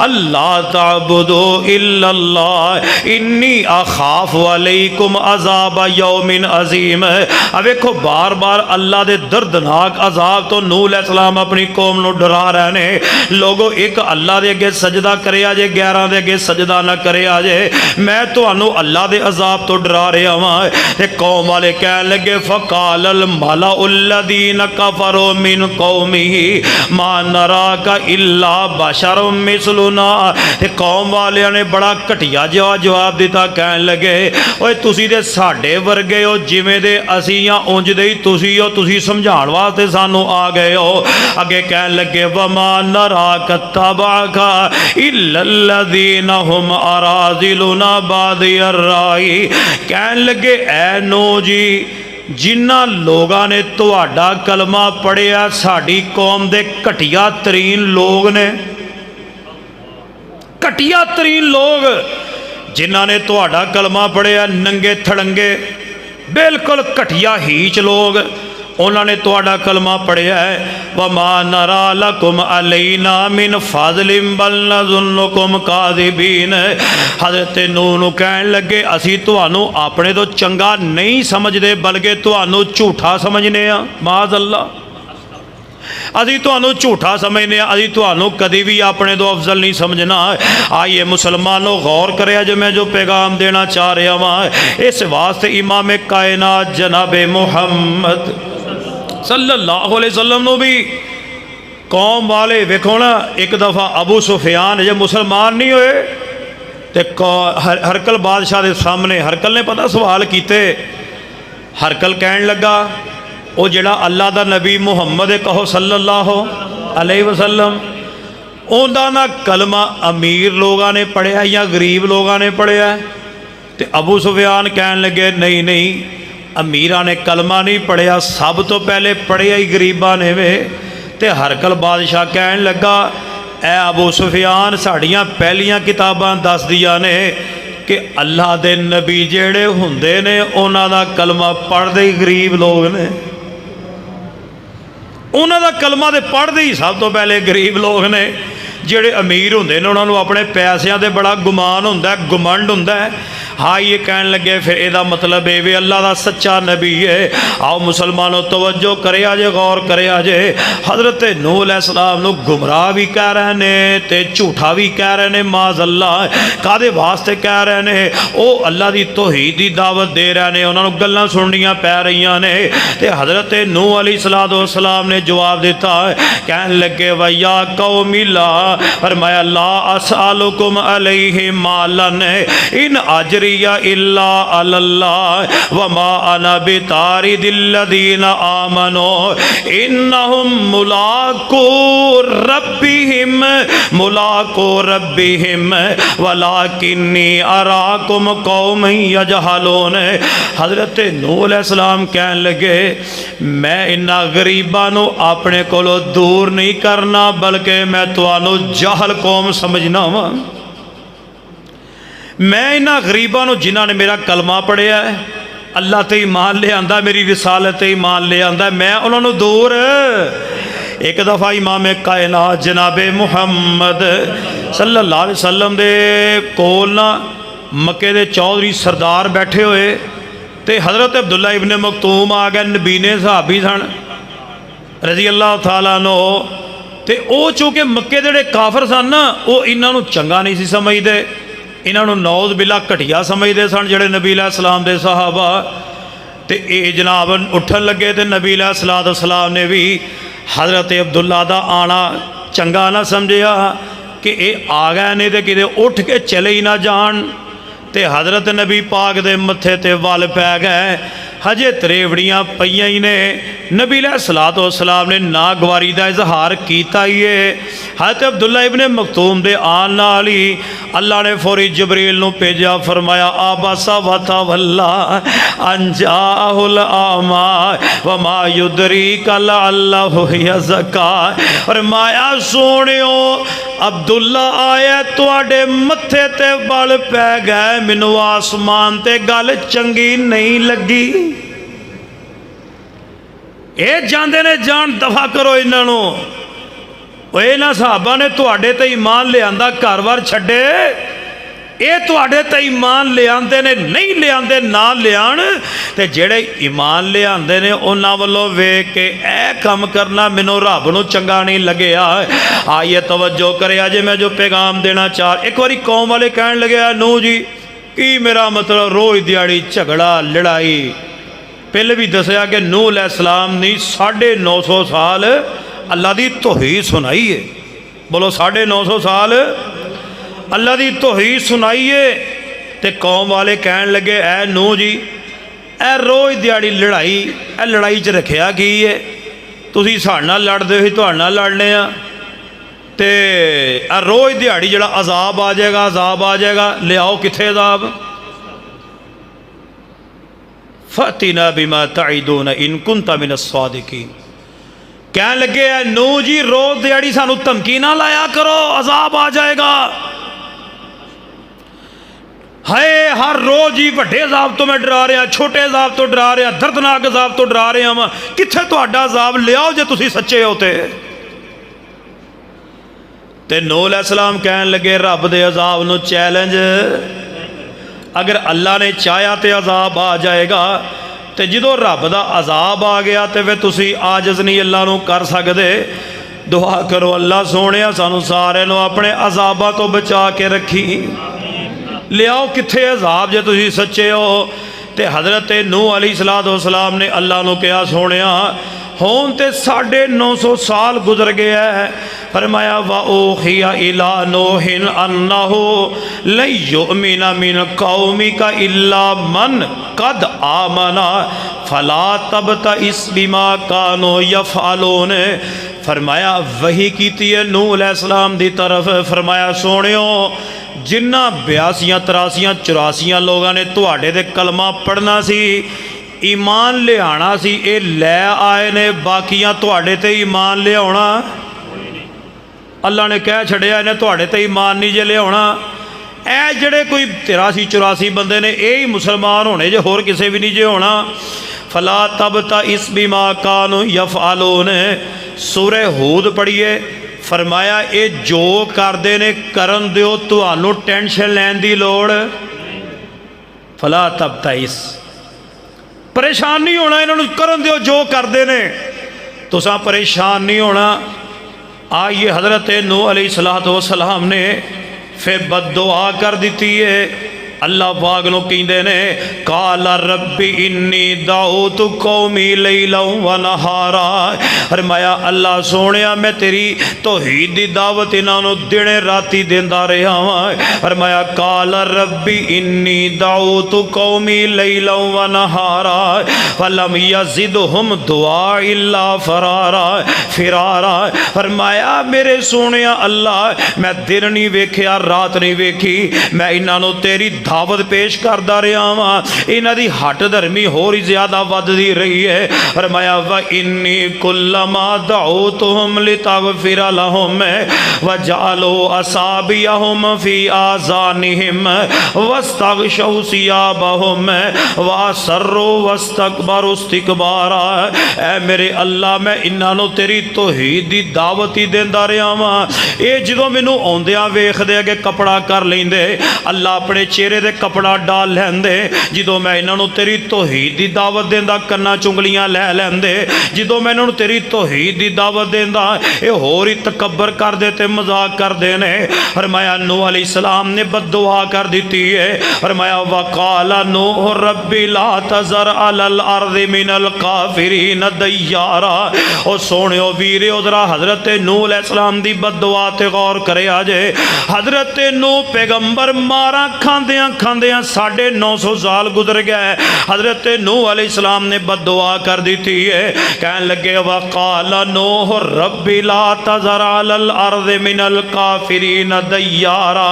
अल्लाह ताबुदू इल्लल्लाह इन्नी अखाफ अलैकुम अज़ाब यौमिन अज़ीम। अब देखो बार बार अल्लाह दे दर्दनाक अजाब तो नूह अलैहिस्सलाम अपनी कौम नू डरा रहे ने। लोगो एक अल्लाह दे अगे सजदा करे जे, गैरां दे अगे सजदा ना करे जे। मैं तुहानू अल्लाह दे अजाब तो डरा रहा वां। ते कौम वाले कहन लगे फ़क़ालल मलाउल्लज़ीना कफ़रू मिन कौमिही मा नराका इल्ला बशरुम मिसलुना। ते कौम वालियां ने बड़ा घटिया जवाब दिता। कहन लगे ओए तुसी ते साडे वर्गे हो, जिवें दे असी या उंज दे ही तुसी हो, तुसी समझाण वास्ते सानू आ गए हो। अगे कहन लगे वमा नराका तबाका इल्लल्लज़ीना हुम अराज़िलुना बादियर राई। कहन लगे ऐ नूह जी, जिन्हां लोगों ने तुहाडा कलमा पढ़िया साड़ी कौम दे घटिया तरीन लोग ने, घटिया तरीन लोग जिन्हां ने तुहाडा कलमा पढ़िया, नंगे थड़ंगे बिल्कुल घटिया हीच लोग, उन्होंने तुहाडा कलमा पढ़िया है। वमा नरा लकुम अलैना मिन फज़लिम बल नज़ुन्नुकुम काज़िबीन। हज़रत नूह नूं कहन लगे असी तुहानू अपने तो चंगा नहीं समझते, बल्कि तुहानू झूठा समझने आ। माज़अल्लाह, असी तुहानू झूठा समझने, असी तुहानू कभी भी अपने तो अफजल नहीं समझना। आइए मुसलमानों गौर करे जो मैं जो पैगाम देना चाह रहा वहाँ। इस वास्ते इमाम कायनात जनाब मुहम्मद सल्लल्लाहु अलैहि वसल्लम नूं भी कौम वाले वेखो ना, एक दफ़ा अबू सुफियान जब मुसलमान नहीं होए तो हरकल बादशाह के सामने हरकल ने पता सवाल किए। हरकल कहन लगा वो जिहड़ा अल्लाह दा नबी मुहम्मद कहो सल्लल्लाहु अलैहि वसल्लम, उनका ना कलमा अमीर लोगों ने पढ़िया या गरीब लोगों ने पढ़िया। तो अबू सुफियान कहन लगे नहीं नहीं, अमीरां ने कलमा नहीं पढ़िया, सब तो पहले पढ़िया ही गरीबां ने वे। तो हरकल बादशाह कहन लगा ऐ अबू सुफियान, साड़ियाँ पहलियां किताबां दस दियां ने कि अल्लाह दे नबी जेड़े हुंदे ने उन्हां दा कलमा पढ़दे ही गरीब लोग ने, उन्हां दा कलमा तो पढ़दे ही सब तो पहले गरीब लोग ने। ਜਿਹੜੇ अमीर होंदे ने उन्होंने अपने पैसों से बड़ा गुमान होंदा है, घुमंड होंदा है। हाँ ये कहन लगे फिर यदा मतलब ये भी अल्लाह का सच्चा नबी है। आओ मुसलमानों तवज्जो करे जे, गौर करे जे। हज़रत नूह अलैहिस्सलाम नूं गुमराह भी कह रहे हैं तो झूठा भी कह रहे हैं। माज़ अल्लाह कादे वास्ते कह रहे हैं? वो अल्लाह की तौहीद की दावत दे रहे हैं, उन्होंने गल्लां सुननियां पै रही ने। तो हज़रत नूह अलैहिस्सलाम ने जवाब दिता, कहन लगे वैया कौमी ला, फरमाया ला असअलुकुम अलैहि मालन इन अजरिया इल्ला अल्लाह वमा अना बितारिदिल लदीना आमनो इन्नहुम मुलाको रब्बिहिम वलाकिन्नी अराकुम कौमन यजहलून। हज़रत नूह अलैहिस्सलाम कहन लगे मैं इन्हां गरीबां नूं अपने कोलों दूर नहीं करना, बल्कि मैं तुहानूं जाहल कौम समझना वा। मैं इन्हां गरीबां नूं जिन्हां ने मेरा कलमा पढ़िया है, अल्लाह ते ईमान लिया, मेरी रिसालत ते ईमान लिया, मैं उन्होंने दूर। एक दफ़ा इमाम कायनात जनाबे मुहम्मद सल्लल्लाहु अलैहि वसल्लम दे कोल ना मक्के दे चौधरी सरदार बैठे हुए, तो हज़रत अब्दुल्ला इब्ने मखतूम आ गए, नबीने सहाबी सन रजी अल्लाह तआला नो। तो वह चूँकि मक्के दे काफर सन ना, वो इन्हों चंगा नहीं सी समझते, इन्हों नौज बिला घटिया समझते सन जेड़े नबी अलैहिस्सलाम दे सहाबा। तो ये जनाब उठन लगे तो नबी अलैहिस्सलाम ने भी हज़रत अब्दुल्ला दा आना चंगा ना समझिया कि ये आ गए ने तो किते उठ के चले ही ना जान। तो हज़रत नबी पाक दे मत्थे ते वल पै गए, हजे त्रेवड़ियाँ पईयां ही ने। नबी अलैहिस्सलाम ने नागवारी का इजहार किया ही है। हज़रत अब्दुल्ला इब्ने मखतूम दे आन नाल ही अल्लाह ने फौरी जबरील नूं भेजा, फरमाया आबसा वतवल्ला अंजाहुल आमा वमा युदरीका लअल्लहु यज़क्का। फरमाया सोनियो अब्दुल्ला आया तुहाडे मत्थे ते बल पै गए, मैनू आसमान ते गल चंगी नहीं लगी। ये जाते ने जान दफा करो इन्हों। इन्होंने साहबा ने तुहाडे ते ईमान लिया, घर बार छड्डे, ये तुहाडे ते ईमान लियाते ने, नहीं लियाते ना लियान। ते जेड़े ईमान लियाते ने उन्हां वल्लों वेख के ए काम करना मैनू रब नूं चंगा नहीं लग्या। आइए तवज्जो करे अजे मैं जो पैगाम देना चाह। एक बारी कौम वाले कहन लगे नूह जी की मेरा मतलब रोज़ दिहाड़ी झगड़ा लड़ाई। पहले भी दसिया कि नूह अलैहिस्सलाम ने 950 साल अल्लाह की तौहीद सुनाई है। बोलो 950 साल अल्लाह की तौहीद सुनाई है। तो कौम वाले कहन लगे ऐ नूह जी ए रोज़ दिहाड़ी लड़ाई, ए लड़ाई च रखिया की है? तुसीं साडे नाल लड़दे हो, तुहाडे नाल लड़ने आ। तो रोज़ दिहाड़ी जड़ा अजाब आ जाएगा, अजाब आ जाएगा, लियाओ कित्थे अजाब? फतिना बिमा तईदून इन कुंता मिन अस्सादिकीन। कहन लगे नूह जी रोज़ दिहाड़ी सानू धमकी ना लाया करो, अजाब आ जाएगा। हाय हर रोज़ ही वड्डे अजाब तो मैं डरा रहा, छोटे अजाब तो डरा रहा, दर्दनाक अजाब तो डरा रहा वा। कित्थे तुहाडा अजाब लियाओ जे तुसीं सच्चे हो। ते नूह अलैहिस्सलाम कहन लगे रब दे अजाब नूं चैलेंज, अगर अल्लाह ने चाहा तो अजाब आ जाएगा। तो जो रब का अजाब आ गया तो फिर तुसी आजज नहीं अल्लाह नूं कर सकते। दुआ करो अल्लाह सोने सानू सारे अपने अजाबा तो बचा के रखी। लियाओ कित्थे अजाब जे तुसी सच्चे हो। तो हज़रत नूह अलैहिस्सलाम ने अल्लाह नूं कहा सोने होन ते 950 साल गुजर गया है। फरमाया वा ओहिया इला नूहिन अन्नहु लन युमिना मिन कौमिका इल्ला मन कद आमना फला तबतइस बिमा कानो यफअलून। फरमाया वही कीती है नूह अलैहिस्सलाम दी तरफ। फरमाया सोनियो जिन्ना 82 83 84 लोगों ने तुहाडे ते कलमा पढ़ना सी, ईमान लियाना सी, ये लै आए ने, बाकियां तुहाडे ते ईमान लियाउणा अल्लाह ने कह छड़िया इन्हें तुहाडे ते ईमान नहीं जे लियाउणा। ए जड़े कोई 83-84 बंदे ने यही मुसलमान होने जो होर किसी भी नहीं जे होना। फला तब ता इस बीमा कानू यफआलून सूरह हूद पढ़िए, फरमाया ये जो करते ने करन दिओ, तुहानू टेंशन लैन दी लोड़। फला तब ता इस परेशान नहीं होना, इन्होंने करन दिओ जो करते ने, तुसा परेशान नहीं होना। आइए हज़रत नूह अलैहिस्सलातु वस्सलाम ने फिर बद्दुआ कर दी है। अल्लाह पाक नूं कहंदे ने काला रब्बी इन्नी दाऊतु कौमी लैला व नहारा। फरमाया अल्लाह सोहणिया मैं तेरी तौहीद दी दावत इन्हां दिने राती देंदा रहा वां। फरमाया काला रब्बी इन्नी दाऊतु कौमी लैला व नहारा फलम यज़िदहुम दुआ इल्ला फिरारा। फरमाया मेरे सोहणिया अल्लाह मैं दिन नहीं वेख्या रात नहीं वेखी, मैं इन्हां तेरी दावत पेश करता रहा वहाँ, इन्हां दी हट धर्मी होर ही ज्यादा वधदी रही है। फरमाया व इन्नी कुल्लमा दऊतुहुम लितगफिर लहुम वजअलू असाबियहुम फी आज़ानिहिम वस्तगशौ सियाबहुम वअसर्रू वस्तकबरू इस्तिकबारा। ऐ मेरे अल्लाह मैं इन्हां तेरी तौहीद दी दावत ही देंदा रहा वहाँ, ये जो मैनू आउंदियां वेखदे अगे कपड़ा कर लेंदे, अल्लाह अपने चेहरे दे कपड़ा डाल लेंदे। जो मैं इन्हों तेरी तौहीद दी दावत देंदा कन्ना चुंगलियां लै लेंदे, जो मैं इन्हों तेरी तौहीद दी दावत देंदा ये होर ही तकबर करदे ते मजाक करदे ने। फरमाया नूह अलैहिस्सलाम ने बद्दुआ कर दी है। फरमाया वकाला नूह रब्बी ला तज़र अलल अर्ज़ि मिनल काफिरीन दय्यारा। ओ सोहणियो वीरियो जरा हज़रत नूह अलैहिस्सलाम दी बद्दुआ ते गौर करे आजे। हज़रत नूह पैगंबर मारा खांदियां खांदियां 950 साल गुजर गया है। हज़रत नूह अलैहिस्सलाम ने बद्दुआ कर दी है, कहने लगे वक़ाल नूह रब्बी ला तज़र अलल अर्ज़ि मिनल काफिरीन दय्यारा।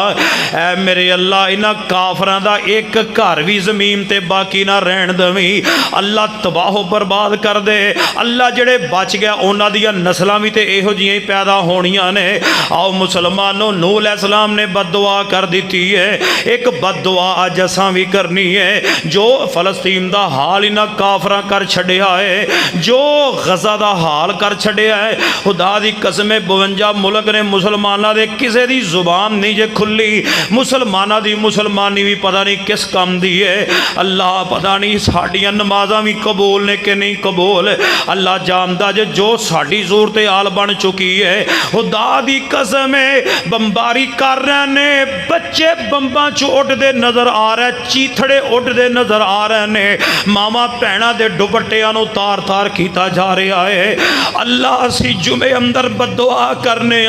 ऐ मेरे अल्लाह इन्हां काफरां दा एक घर भी ज़मीन ते बाकी ना रहन देवी, अल्लाह तबाह बर्बाद कर दे। अल्लाह जेड़े बच गया उन्हां दियां नस्लां भी ते इहो जिहियां ही पैदा होणियां ने। आओ मुसलमानों नूह अलैहिस्सलाम ने बद्दुआ कर दी है, एक बद्दुआ अज असां भी करनी है। जो फलस्तीन का हाल इन्हां काफरां कर छड़िया है, जो गजा का हाल कर छड़िया है, खुदा दी कसम 52 मुल्क ने मुसलमानों के किसी की जुबान नहीं जे खुली। मुसलमानों की मुसलमानी भी पता नहीं किस काम दी है। अल्लाह पता नहीं साडियां नमाज़ां भी कबूल ने कि नहीं कबूल, अल्लाह जानदा जे जो साडी सूरत हाल बन चुकी है। खुदा दी कसम बंबारी कर रहे ने, बच्चे बंबा चो उड़ते नज़र आ रहे, चीथड़े उड़ते नज़र आ रहे ने, मामा भैणों के दुपट्टियां नूं तार तार किया जा रहा है। अल्लाह असी जुमे अंदर बद्दुआ करने,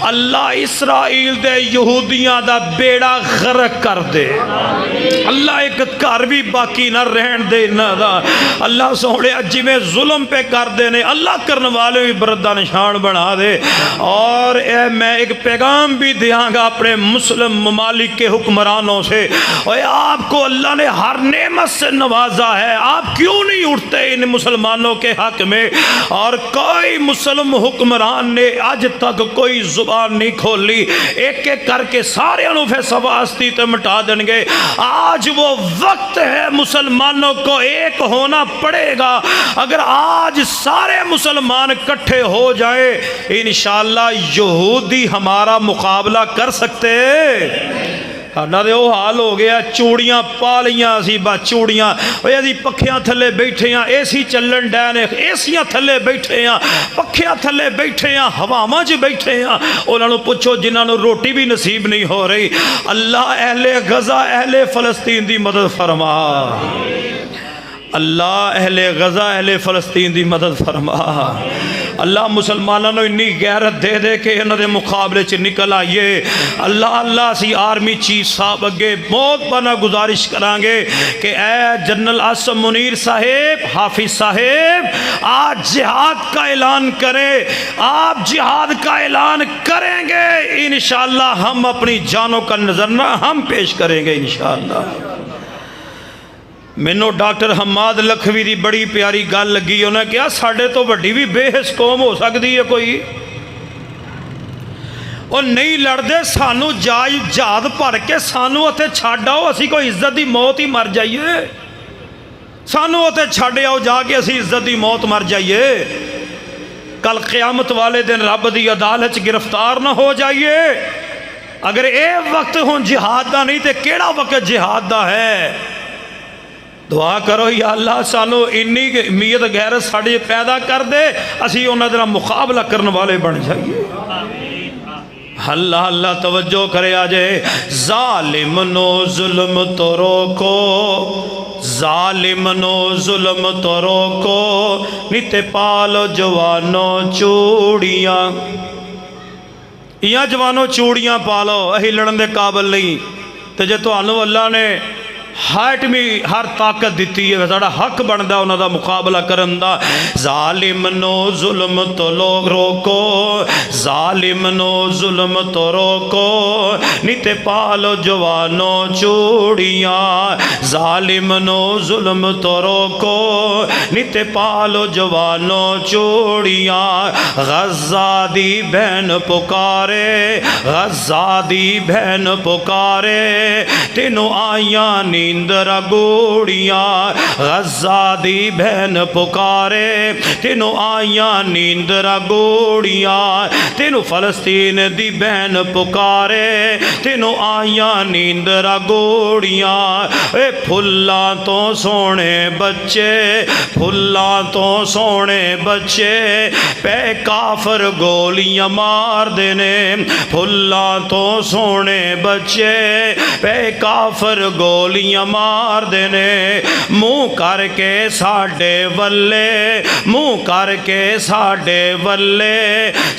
अल्लाह इसराइल दे यहूदियां दा बेड़ा गर्क कर दे। अल्लाह एक घर भी बाकी ना रहन दे इन्हां दा। अल्लाह सोहणे जिवें जुल्म पे करते ने, अल्लाह करने वाले भी बरदा निशान बना दे। और मैं एक पैगाम भी देंगा अपने मुस्लिम ममालिक के हुक्मरानों से, और आपको अल्लाह ने हर नेमत से नवाजा है, आप क्यों नहीं उठते इन मुसलमानों के हक में। और कोई मुस्लिम हुक्मरान ने आज तक कोई जुबान नहीं खोली, एक एक करके सारे फिर सवास्ती तो मिटा देंगे। आज वो वक्त है, मुसलमानों को एक होना पड़ेगा। अगर आज सारे मुसलमान इकट्ठे हो जाए, इंशाअल्लाह यहूदी हमारा मुकाबला कर सकते। साडा तो वह हाल हो गया, चूड़ियाँ पा लियां असी, बस चूड़ियाँ अभी पखियां थले बैठे हाँ, एसी चलन डै ने, एसियां थले बैठे हाँ, पखियां थले बैठे हाँ, हवावां च बैठे हाँ। उन्होंने पुछो जिन्होंने रोटी भी नसीब नहीं हो रही। अल्लाह अहले गजा अहले फलस्तीन की मदद फरमा, अल्लाह अहले गजा अहले फलस्तीन की मदद फरमा। अल्लाह मुसलमानों को इन्नी गैरत दे दे के इन्होंने मुकाबले च निकल आइए। अल्लाह अल्लाह असी आर्मी चीफ साहब अगे बहुत बना गुजारिश करांगे कि ए जनरल आसम मुनीर साहेब, हाफिज साहेब, आज जिहाद का ऐलान करें। आप जिहाद का ऐलान करेंगे इंशाअल्लाह हम अपनी जानों का नजरना हम पेश करेंगे इंशाअल्लाह। मैनू डॉक्टर हमाद लखवी की बड़ी प्यारी गल लगी, उन्हें कहा साढ़े तो वड्डी भी बेहस कौम हो सकती है कोई। ਉਹ ਨਹੀਂ ਲੜਦੇ ਸਾਨੂੰ ਜਹਾਜ਼ ਭਰ ਕੇ ਸਾਨੂੰ ਉੱਥੇ ਛੱਡ ਆਓ, ਅਸੀਂ ਕੋਈ ਇੱਜ਼ਤ ਦੀ ਮੌਤ ਹੀ ਮਰ ਜਾਈਏ। ਸਾਨੂੰ ਉੱਥੇ ਛੱਡ ਆਓ ਜਾ ਕੇ, ਅਸੀਂ ਇੱਜ਼ਤ ਦੀ ਮੌਤ ਮਰ ਜਾਈਏ। कल क़यामत वाले दिन रब की अदालत च गिरफ्तार ना हो जाइए। अगर ये वक्त हुण जिहाद का नहीं तो केड़ा वक्त जिहाद का है। दुआ करो या अल्लाह सानू इन्नी उम्मीद गैरत साड़ी पैदा कर दे, असी उन्हां दे नाल मुकाबला करने वाले बन जाइए। अल्लाह अल्लाह तवज्जो करे आजे। जालिम नो जुल्म तो रोको, जालिम नो जुल्म तो रोको, निते पालो जवानो चूड़ियाँ। इयां जवानों चूड़ियाँ पालो, अही लड़न दे काबिल नहीं। तो जे तुहानू अल्लाह ने हाइट भी हर ताकत दी है, साड़ा हक बनता उन्हों का मुकाबला करन दा। जालिम नो जुल्म तो लोग रोको, जालिम नो जुल्म तो रोको, निते पालो जवानो चूड़ियाँ। जालिम नो जुल्म तो रोको, निते पालो जवानो चूड़ियाँ। गज़ा दी बहन पुकारे, गज़ा दी बहन पुकारे, तेनों आइयां नींदर गोड़ियाँ। गज़ा दी बहन पुकारे, तेनों आइयां नींदर गोड़ियाँ। तेनों फ़लस्तीन दी बहन पुकारे, तेनों आइयां नींदर गोड़ियाँ। ए फुल्लां तो सोने बच्चे, फुल्लां तो सोने बच्चे, पे काफर गोलियां मार देने। फुल्लां तो सोने बच्चे, पे काफर गोलियां मार देने। मुँह करके साडे वल्ले, मुँह करके साडे वल्ले,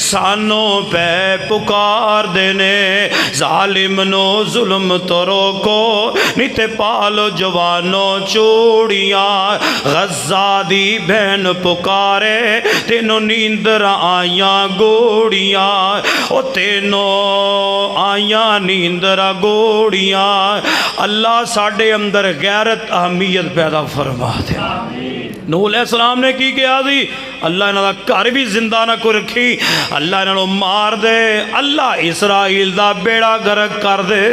सानों पे पुकार देने। जालिम नो जुल्म तो रोको, निते पालो जवानो चूड़ियाँ। गज़ा दी बहन पुकारे, तेनों नींदर आइयां गोड़ियाँ। ओ तेनों आइयां नींदर गोड़ियाँ। अल्लाह साडे अंदर गैरत अहमियत पैदा फरमा दे। नूह अलैहिस्सलाम ने की किया सी, अल्लाह इन्हां दा घर भी जिंदा ना कोई रखी, अल्लाह इन्हां नूं मार दे, अल्लाह इसराइल दा बेड़ा गर्क कर दे।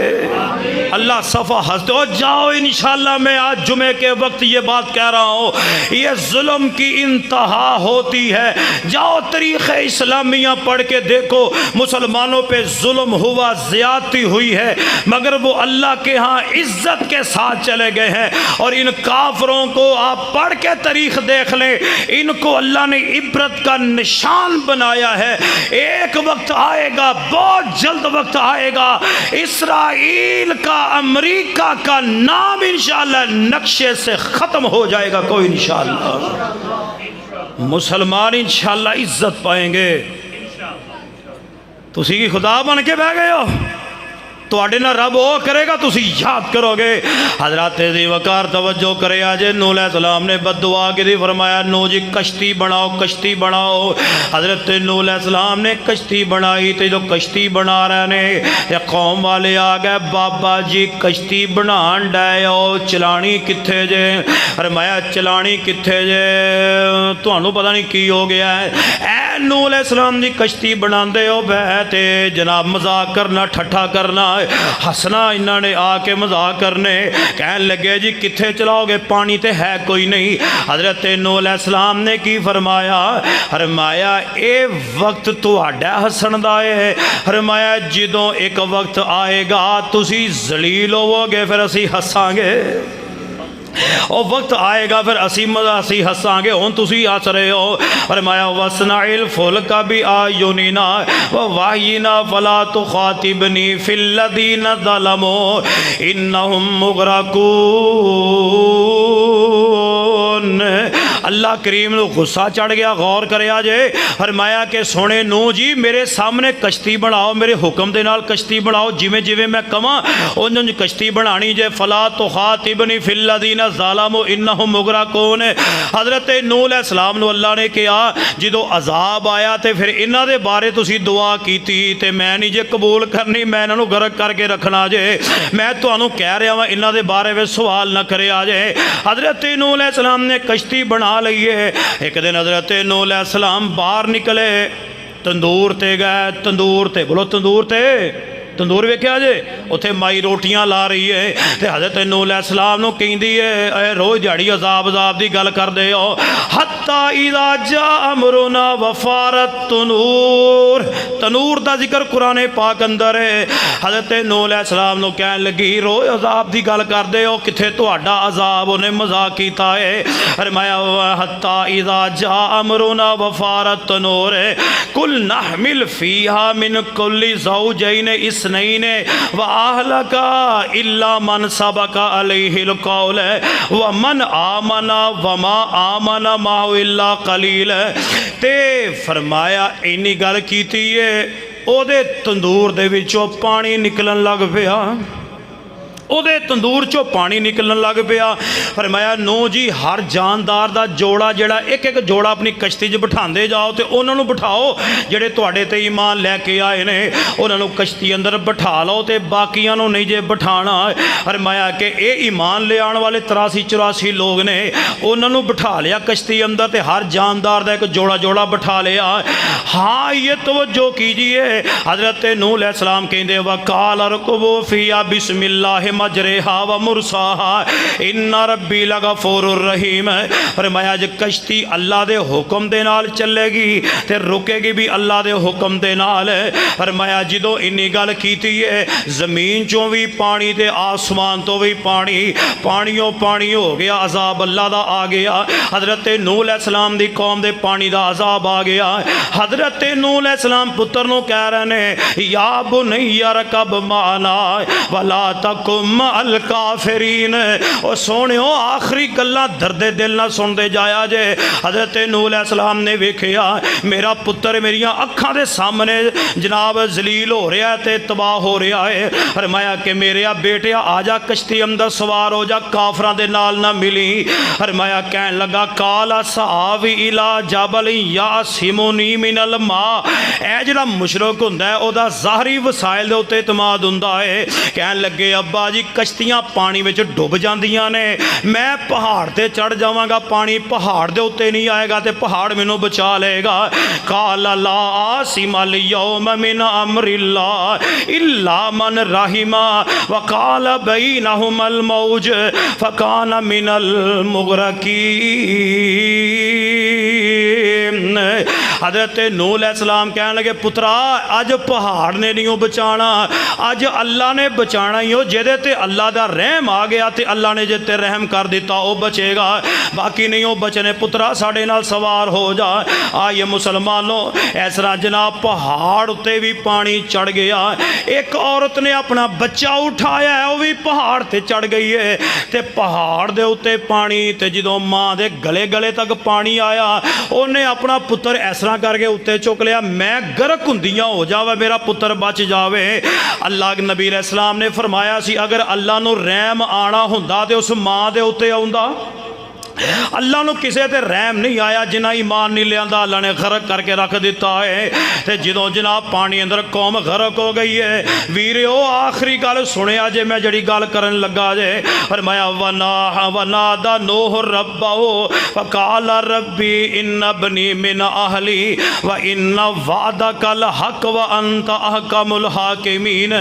अल्लाह सफ़ा हंस दो। जाओ इंशाअल्लाह मैं आज जुमे के वक्त ये बात कह रहा हूँ, ये जुल्म की इंतहा होती है। जाओ तारीख़ इस्लामिया पढ़ के देखो, मुसलमानों पे जुल्म हुआ, ज़्यादती हुई है, मगर वो अल्लाह के यहाँ इज्जत के साथ चले गए हैं। और इन काफरों को आप पढ़ के तारीख देख लें, इनको अल्लाह ने इबरत का निशान बनाया है। एक वक्त आएगा, बहुत जल्द वक्त आएगा, इसराइल का, अमेरिका का नाम इंशाअल्लाह नक्शे से ख़त्म हो जाएगा। कोई इंशाअल्लाह मुसलमान इंशाअल्लाह इज्जत पाएंगे। तुसी की खुदा बन के बह गए हो, तुहाडे नाल रब वो करेगा, तुसी याद करोगे। हजरत दी वकार तवज्जो करे। आज नूह अलैहिस्सलाम ने बददुआ की थी, फरमाया नूह जी कश्ती बनाओ, कश्ती बनाओ। हजरत नूह अलैहिस्सलाम ने कश्ती बनाई, तो जो कश्ती बना रहे ने ये कौम वाले आ गए, बाबा जी कश्ती बनान डे आओ, चलानी कित्थे जे? फरमाया चलानी कित्थे जे, तुहानू पता नहीं की हो गया है। ऐ नूह अलैहिस्सलाम दी कश्ती बनांदे हो बैठे जनाब, मजाक करना, ठट्ठा करना, हसना, इन्होंने आके मजाक करने, कहन लगे जी कित्थे चलाओगे, पानी तो है कोई नहीं। हजरत नूह अलैहिस्सलाम ने की फरमाया, फरमाया ये वक्त तुहाडा हसन दा है। फरमाया जदों एक वक्त आएगा तुसी जलील होवोगे, फिर असी हसांगे। और वक्त आएगा फिर असी हसांगे, हुण तुसी हस रहे हो। फरमाया वसनाइल फुल का भी आयुनिना व वाहिना फला तुखातिबनी फिल्लदीना ज़लमू इन्नहुम मुग़रक़ून। अल्लाह करीम को गुस्सा चढ़ गया, गौर करे जे। फरमाया कि सोने नूह जी मेरे सामने कश्ती बनाओ, मेरे हुक्म दे नाल कश्ती बनाओ, जिमें जिमें मैं कवां उंज कश्ती बनानी जे। फला तुखातिबनी फिल्लदीना ज़लमू इन्नहुम मुग़रक़ून। हज़रत नूह अलैहिस्सलाम नूं अल्लाह ने कहा जो अजाब आया तो फिर इन्हां दे बारे तुसी दुआ कीती ते मैं नहीं जे कबूल करनी, मैं इन्हां नूं गर्क करके रखना जे। मैं तुहानूं कह रहा वां इन्हां दे बारे में सवाल न करे जे। हज़रत नूह अलैहिस्सलाम ने कश्ती बना ली है। एक दिन हज़रत नूह अलैहिस्सलाम बाहर निकले तंदूर ते गए, तंदूर ते बोलो तंदूर ते, तंदूर वेख्या जे उत्थे माई रोटियां ला रही है ते हज़रत नूह अलैहिस्सलाम नूं कहंदी है रोज़ दिहाड़ी अजाब अजाब की गल करदे हो। हत्ता इज़ा जा अमरुना वफारत तनूर, तनूर का जिक्र कुरान पाक अंदर है। हज़रत नूह अलैहिस्सलाम नूं कहन लगी रोज़ अजाब की गल करदे हो, कित्थे तुहाडा अजाब उन्हें मजाक कीता है। फरमाया हत्ता इज़ा जा अमरुना वफारत तनूर कुल नहमिल फीहा मिन कुल्ली ज़ौजैन इस्नैन व अहलका इल्ला मन सबका अलैहिल कौल व मन आमना वमा आमना माहु इल्ला कलील। ते फरमाया इन्नी गल कीती है, ओदे तंदूर दे विचों पानी निकलन लग पिया, ਉਹਦੇ तंदूर चो पानी निकलन लग पिया। फरमाया नो जी हर जानदार दा जोड़ा जेड़ा एक एक जोड़ा अपनी कश्ती च बिठाते जाओ तो उन्होंने बिठाओ, जेड़े तुहाडे ते ईमान लैके आए ने उन्होंने कश्ती अंदर बिठा लो तो बाकियां नूं नहीं जे बिठाना। फरमाया कि ये ईमान ले आने वाले 83-84 लोग ने, उन्होंने बिठा लिया कश्ती अंदर तो हर जानदार दा एक जोड़ा जोड़ा बिठा लिया। हाँ ये तवज्जो कीजिए, हज़रत नूह अलैहिस्सलाम कहंदे वकाल रकुबू फिया बिस्मिल्लाह मजरेहा व मुरसाहा इन्ना रब्बी लगफूरुर रहीम। फरमाया ज कश्ती अल्लाह दे हुक्म दे नाल चलेगी ते रुकेगी भी अल्लाह दे हुक्म दे नाल। फरमाया जदों इन्नी गल कीती है ज़मीन चों भी पानी ते आसमान तो भी पानी, पानियों पानी हो गया, अजाब अल्लाह दा आ गया। हज़रत नूह अलैहिस्सलाम दी कौम दे पानी दा अजाब आ गया। हज़रत नूह अलैहिस्सलाम पुत्र नूं कह रहे ने या बुनैया रकब माना वला तकुम अल काफिरीन। और सोनियो आखिरी गल्लां दर्दे दिल ना सुनते जाया जे। हज़रत नूह अलैहिस्सलाम ने वेखिया मेरा पुत्र मेरिया अखां दे सामने जनाब जलील हो रहा है ते तबाह हो रहा है। फरमाया कि मेरे बेटिया आ जा कश्ती अंदर सवार हो जा, काफरां दे नाल ना मिली। फरमाया कहन लगा काला सावी इला जबल यासिमुनी मिनल मा। ए जिहड़ा मुशरक हुंदा है ओदा ज़ाहरी वसाइल दे उत्ते इतमाद हुंदा है। कहन लगे अब्बा जी कश्तियां पानी में डुब जांदियां ने, मैं पहाड़ ते चढ़ जावांगा, पानी पहाड़ दे उत्ते नहीं आएगा तो पहाड़ मैनू बचा लेगा। काला ला आसिम अल यौम मिन अमरिल्लाह इल्ला मन रहिमा व काल बैनहुमल मौज फकान मिनल मुगरकीन। हज़रत नूह अलैहिस्सलाम कहने लगे पुत्रा अज पहाड़ ने नहीं बचाना, अज अल्लाह ने बचाना ही हो। जेदे ते अल्लाह दा रहम आ गया तो अल्लाह ने जे ते रहम कर दिता वो बचेगा, बाकी नहीं वो बचने। पुत्रा साढ़े नाल सवार हो जा। आइए मुसलमानों इस तरह जनाब पहाड़ उत्ते भी पानी चढ़ गया। एक औरत ने अपना बच्चा उठाया है वो भी पहाड़ ते चढ़ गई है ते पहाड़ दे उत्ते पानी ते जदों माँ दे गले गले तक पानी आया उन्हें अपना पुत्र इस तरह करके उत्ते चुक लिया, मैं गर्क हुंदियां हो जावे मेरा पुत्र बच जावे। अल्लाह के नबी अलैहिस्सलाम ने फरमाया सी अगर अल्लाह नूं रहम आना हुंदा ते उस माँ दे उत्ते आउंदा। अल्लाह नूं किसे ते रहम नहीं आया, जिन्ना ईमान नहीं लियांदा अल्लाह ने गरक करके रख दिता है। ते जदों जनाब पानी अंदर कौम गरक हो गई है वीरो आखिरी गल सुनिया जे मैं जड़ी गल करन लगा जे। फरमाया वनादा नूह रब्बहू फकाल रब्बी इन्न बनी मिन अहली व इन्न वादकल हक व अंत अहकमुल हाकिमीन।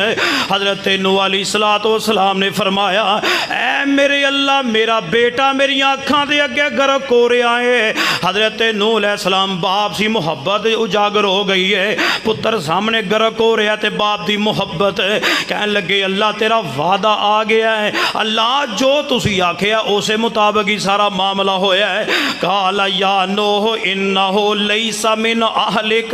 हज़रत नूह अलैहिस्सलातु वस्सलाम ने फरमाया ऐ मेरे अल्लाह मेरा बेटा मेरियां अखां दे अगे गरक हो रहा है। हज़रत नूह अलैहिस्सलाम बाप सी मुहब्बत उजागर हो गई है, पुत्र सामने गरक हो रहा ते बाप दी मुहब्बत। कहन लगे अल्लाह तेरा वादा आ गया है, अल्लाह जो तुसी आखिया उसे मुताबिक ही सारा मामला होया है। काला या नूह इन्नहु लैसा मिन अहलिक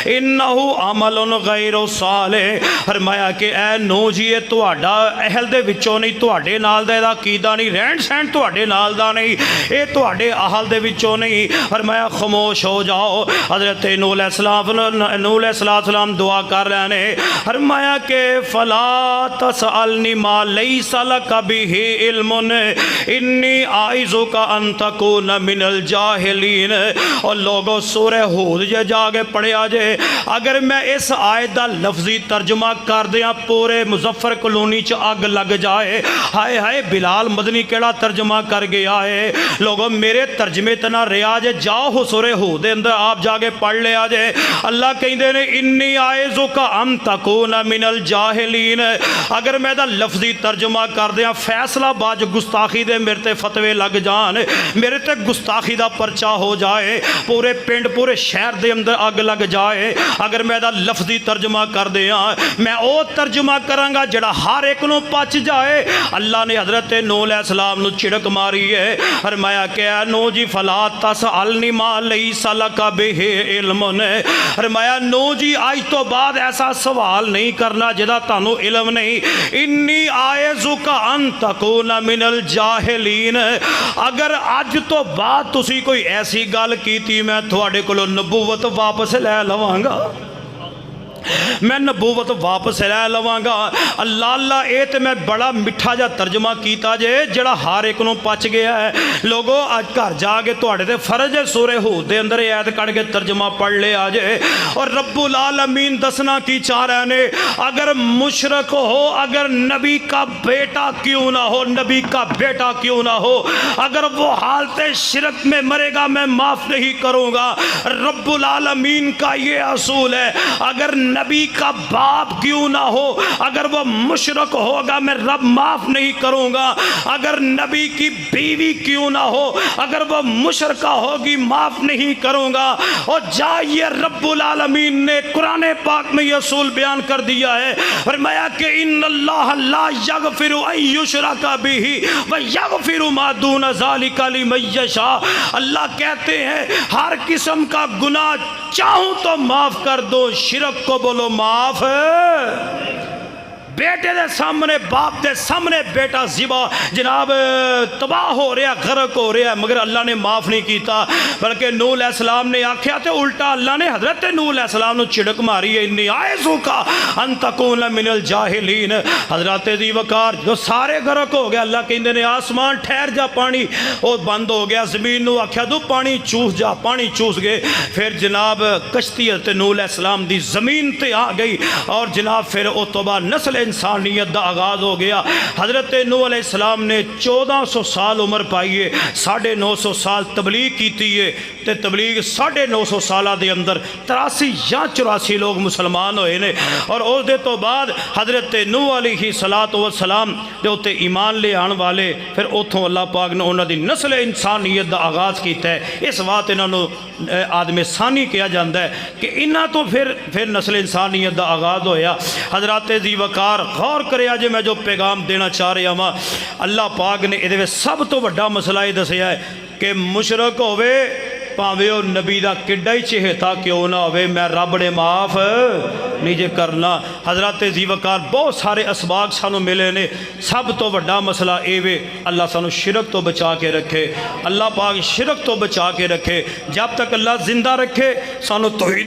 इन्नहु अमलुन गैरु सालिह। फरमाया कि ऐ नूह जी ये तुहाडा अहल दे विचों नहीं, तुहाडे नाल दा इहदा कीदा नहीं, रहन सहन तुहाडे नाल दा नहीं, ये तुहाडे अहल दे विचों नहीं। फरमाया खामोश हो जाओ। हज़रत नूह अलैहिस्सलाम दुआ कर रहे हैं। फरमाया कि फला तसअलनी मा लैसा लक बिही इल्मुन इन्नी आइज़ुका अन तकून मिनल जाहिलीन। और लोगों सूरह हूद जे जाके पढ़िया जे, अगर मैं इस आयत दा लफ्जी तर्जमा कर दियां पूरे मुजफ्फर कॉलोनी च अग लग जाए। हाय हाय बिलाल मदनी केड़ा तर्जमा कर गया है। लोगों मेरे तर्जमे तना रिया जे जाओ हुसूरे हो दे अंदर आप जाके पढ़ लिया जे अल्लाह कहते ने इन्नी आयज़ु का अम तकूना मिनल जाहिलीन। अगर मैं दा लफ्जी तर्जमा कर दिया फैसला बाज गुस्ताखी दे मेरे ते फतवे लग जान, मेरे ते गुस्ताखी दा परचा हो जाए, पूरे पिंड पूरे शहर दे अंदर अग लग जाए, अगर मैं दा लफ्जी तर्जमा कर दिया मैं वो तर्जमा करांगा जड़ा हर एक नूं पच जाए। अल्लाह ने हज़रत नूह अलैहिस्सलाम नूं चिड़क मारी है, फरमाया क्या नूह जी फला तसअलनी मा लैसा लका बिही इल्मुन। फरमाया नूह जी आज तो बाद ऐसा सवाल नहीं करना जिहदा तुहानूं इल्म नहीं। इन्नी आयज़ुका अन तकूना मिनल जाहिलीन। अगर अज तो बाद तुसी कोई ऐसी गल कीती मैं तुहाडे कोलों नबूवत वापस लै लवांगा, मैं नबूवत वापस लै लवांगा। अल्लाह अल्लाह ये तो मैं बड़ा मिठा जा तर्जमा किया जे जड़ा हर एक नूं पच गया है। लोगो अज घर जाके तुहाडे ते फर्ज है सूरे हूद दे अंदर ऐत कढ़ के तर्जमा पढ़ लिया जे। और रब्बुल आलमीन दसना की चाह रहे ने, अगर मुशरक हो, अगर नबी का बेटा क्यों ना हो, नबी का बेटा क्यों ना हो, अगर वो हालत शिरक में मरेगा मैं माफ़ नहीं करूँगा। रब्बुल आलमीन का ये असूल है, अगर नबी का बाप क्यों ना हो, अगर वो मुशरक होगा मैं रब माफ़ नहीं करूँगा। अगर नबी की बीवी क्यों ना हो, अगर वो मुशरका होगी माफ़ नहीं करूँगा। और जाइए रब्बुल आलमीन ने कुरान पाक में यह असूल बयान कर दिया है, फरमाया कि इन्नल्लाह ला यगफिरु अन युशरका बिही व यगफिरु मा दून ज़ालिका लिमन यशा। अल्लाह कहते हैं हर किस्म का गुनाह चाहूँ तो माफ़ कर दो, शिरक को बोलो माफ। बेटे दे सामने बाप दे सामने बेटा जिबा जनाब तबाह हो रहा, गर्क हो रहा, मगर अल्लाह ने माफ़ नहीं किया। बल्कि नूह अलैहिस्सलाम ने आख्या तो उल्टा अल्लाह ने हज़रत नूह अलैहिस्सलाम नूं चिड़क मारी है, इन्नी आयज़ुका अन तकूना मिनल जाहिलीन। हज़रत दी वकार जो सारे गर्क हो गए, अल्लाह कहते ने आसमान ठहर जा, पानी वो बंद हो गया, ज़मीन नूं आख्या तू पानी चूस जा, पानी चूस गए। फिर जनाब कश्ती हज़रत नूह अलैहिस्सलाम दी ज़मीन ते आ गई और जनाब फिर उस तो बाद नस्ल इंसानियत का आगाज़ हो गया। हज़रत नूह अलैहिस्सलाम ने 1400 साल उम्र पाई है, 950 साल तबलीग की है, तो तबलीग 950 साल के अंदर 83 या 84 लोग मुसलमान होए ने। और उस दे तो बाद हज़रत नूह अलैहिस्सलातु वस्सलाम के उत्ते ईमान ले आने वाले फिर उतों अल्लाह पाक ने उन्होंने नस्ल इंसानियत का आगाज़ किया है। इस बात इन्हों आदमे सानी कहा जाता है कि इन्हों तो फिर नस्ल इंसानियत का आगाज़ होया। हज़रत दी वकार गौर करिया जे मैं जो पैगाम देना चाह रहा वहाँ, अल्लाह पाक ने ये सब तो वड्डा मसला ये दसिया है कि मुशरक होवे भावें वो नबी का किड्डा ही चहेता क्यों ना होवे, मैं रब ने माफ़ नहीं जे करना। हज़रत ज़ीवकार बहुत सारे असबाग सानू मिले ने, सब तो वड्डा मसला ये वे अल्लाह सानू शिरक तो बचा के रखे, अल्लाह पाक शिरक तो बचा के रखे। जब तक अल्लाह जिंदा रखे सानू तौहीद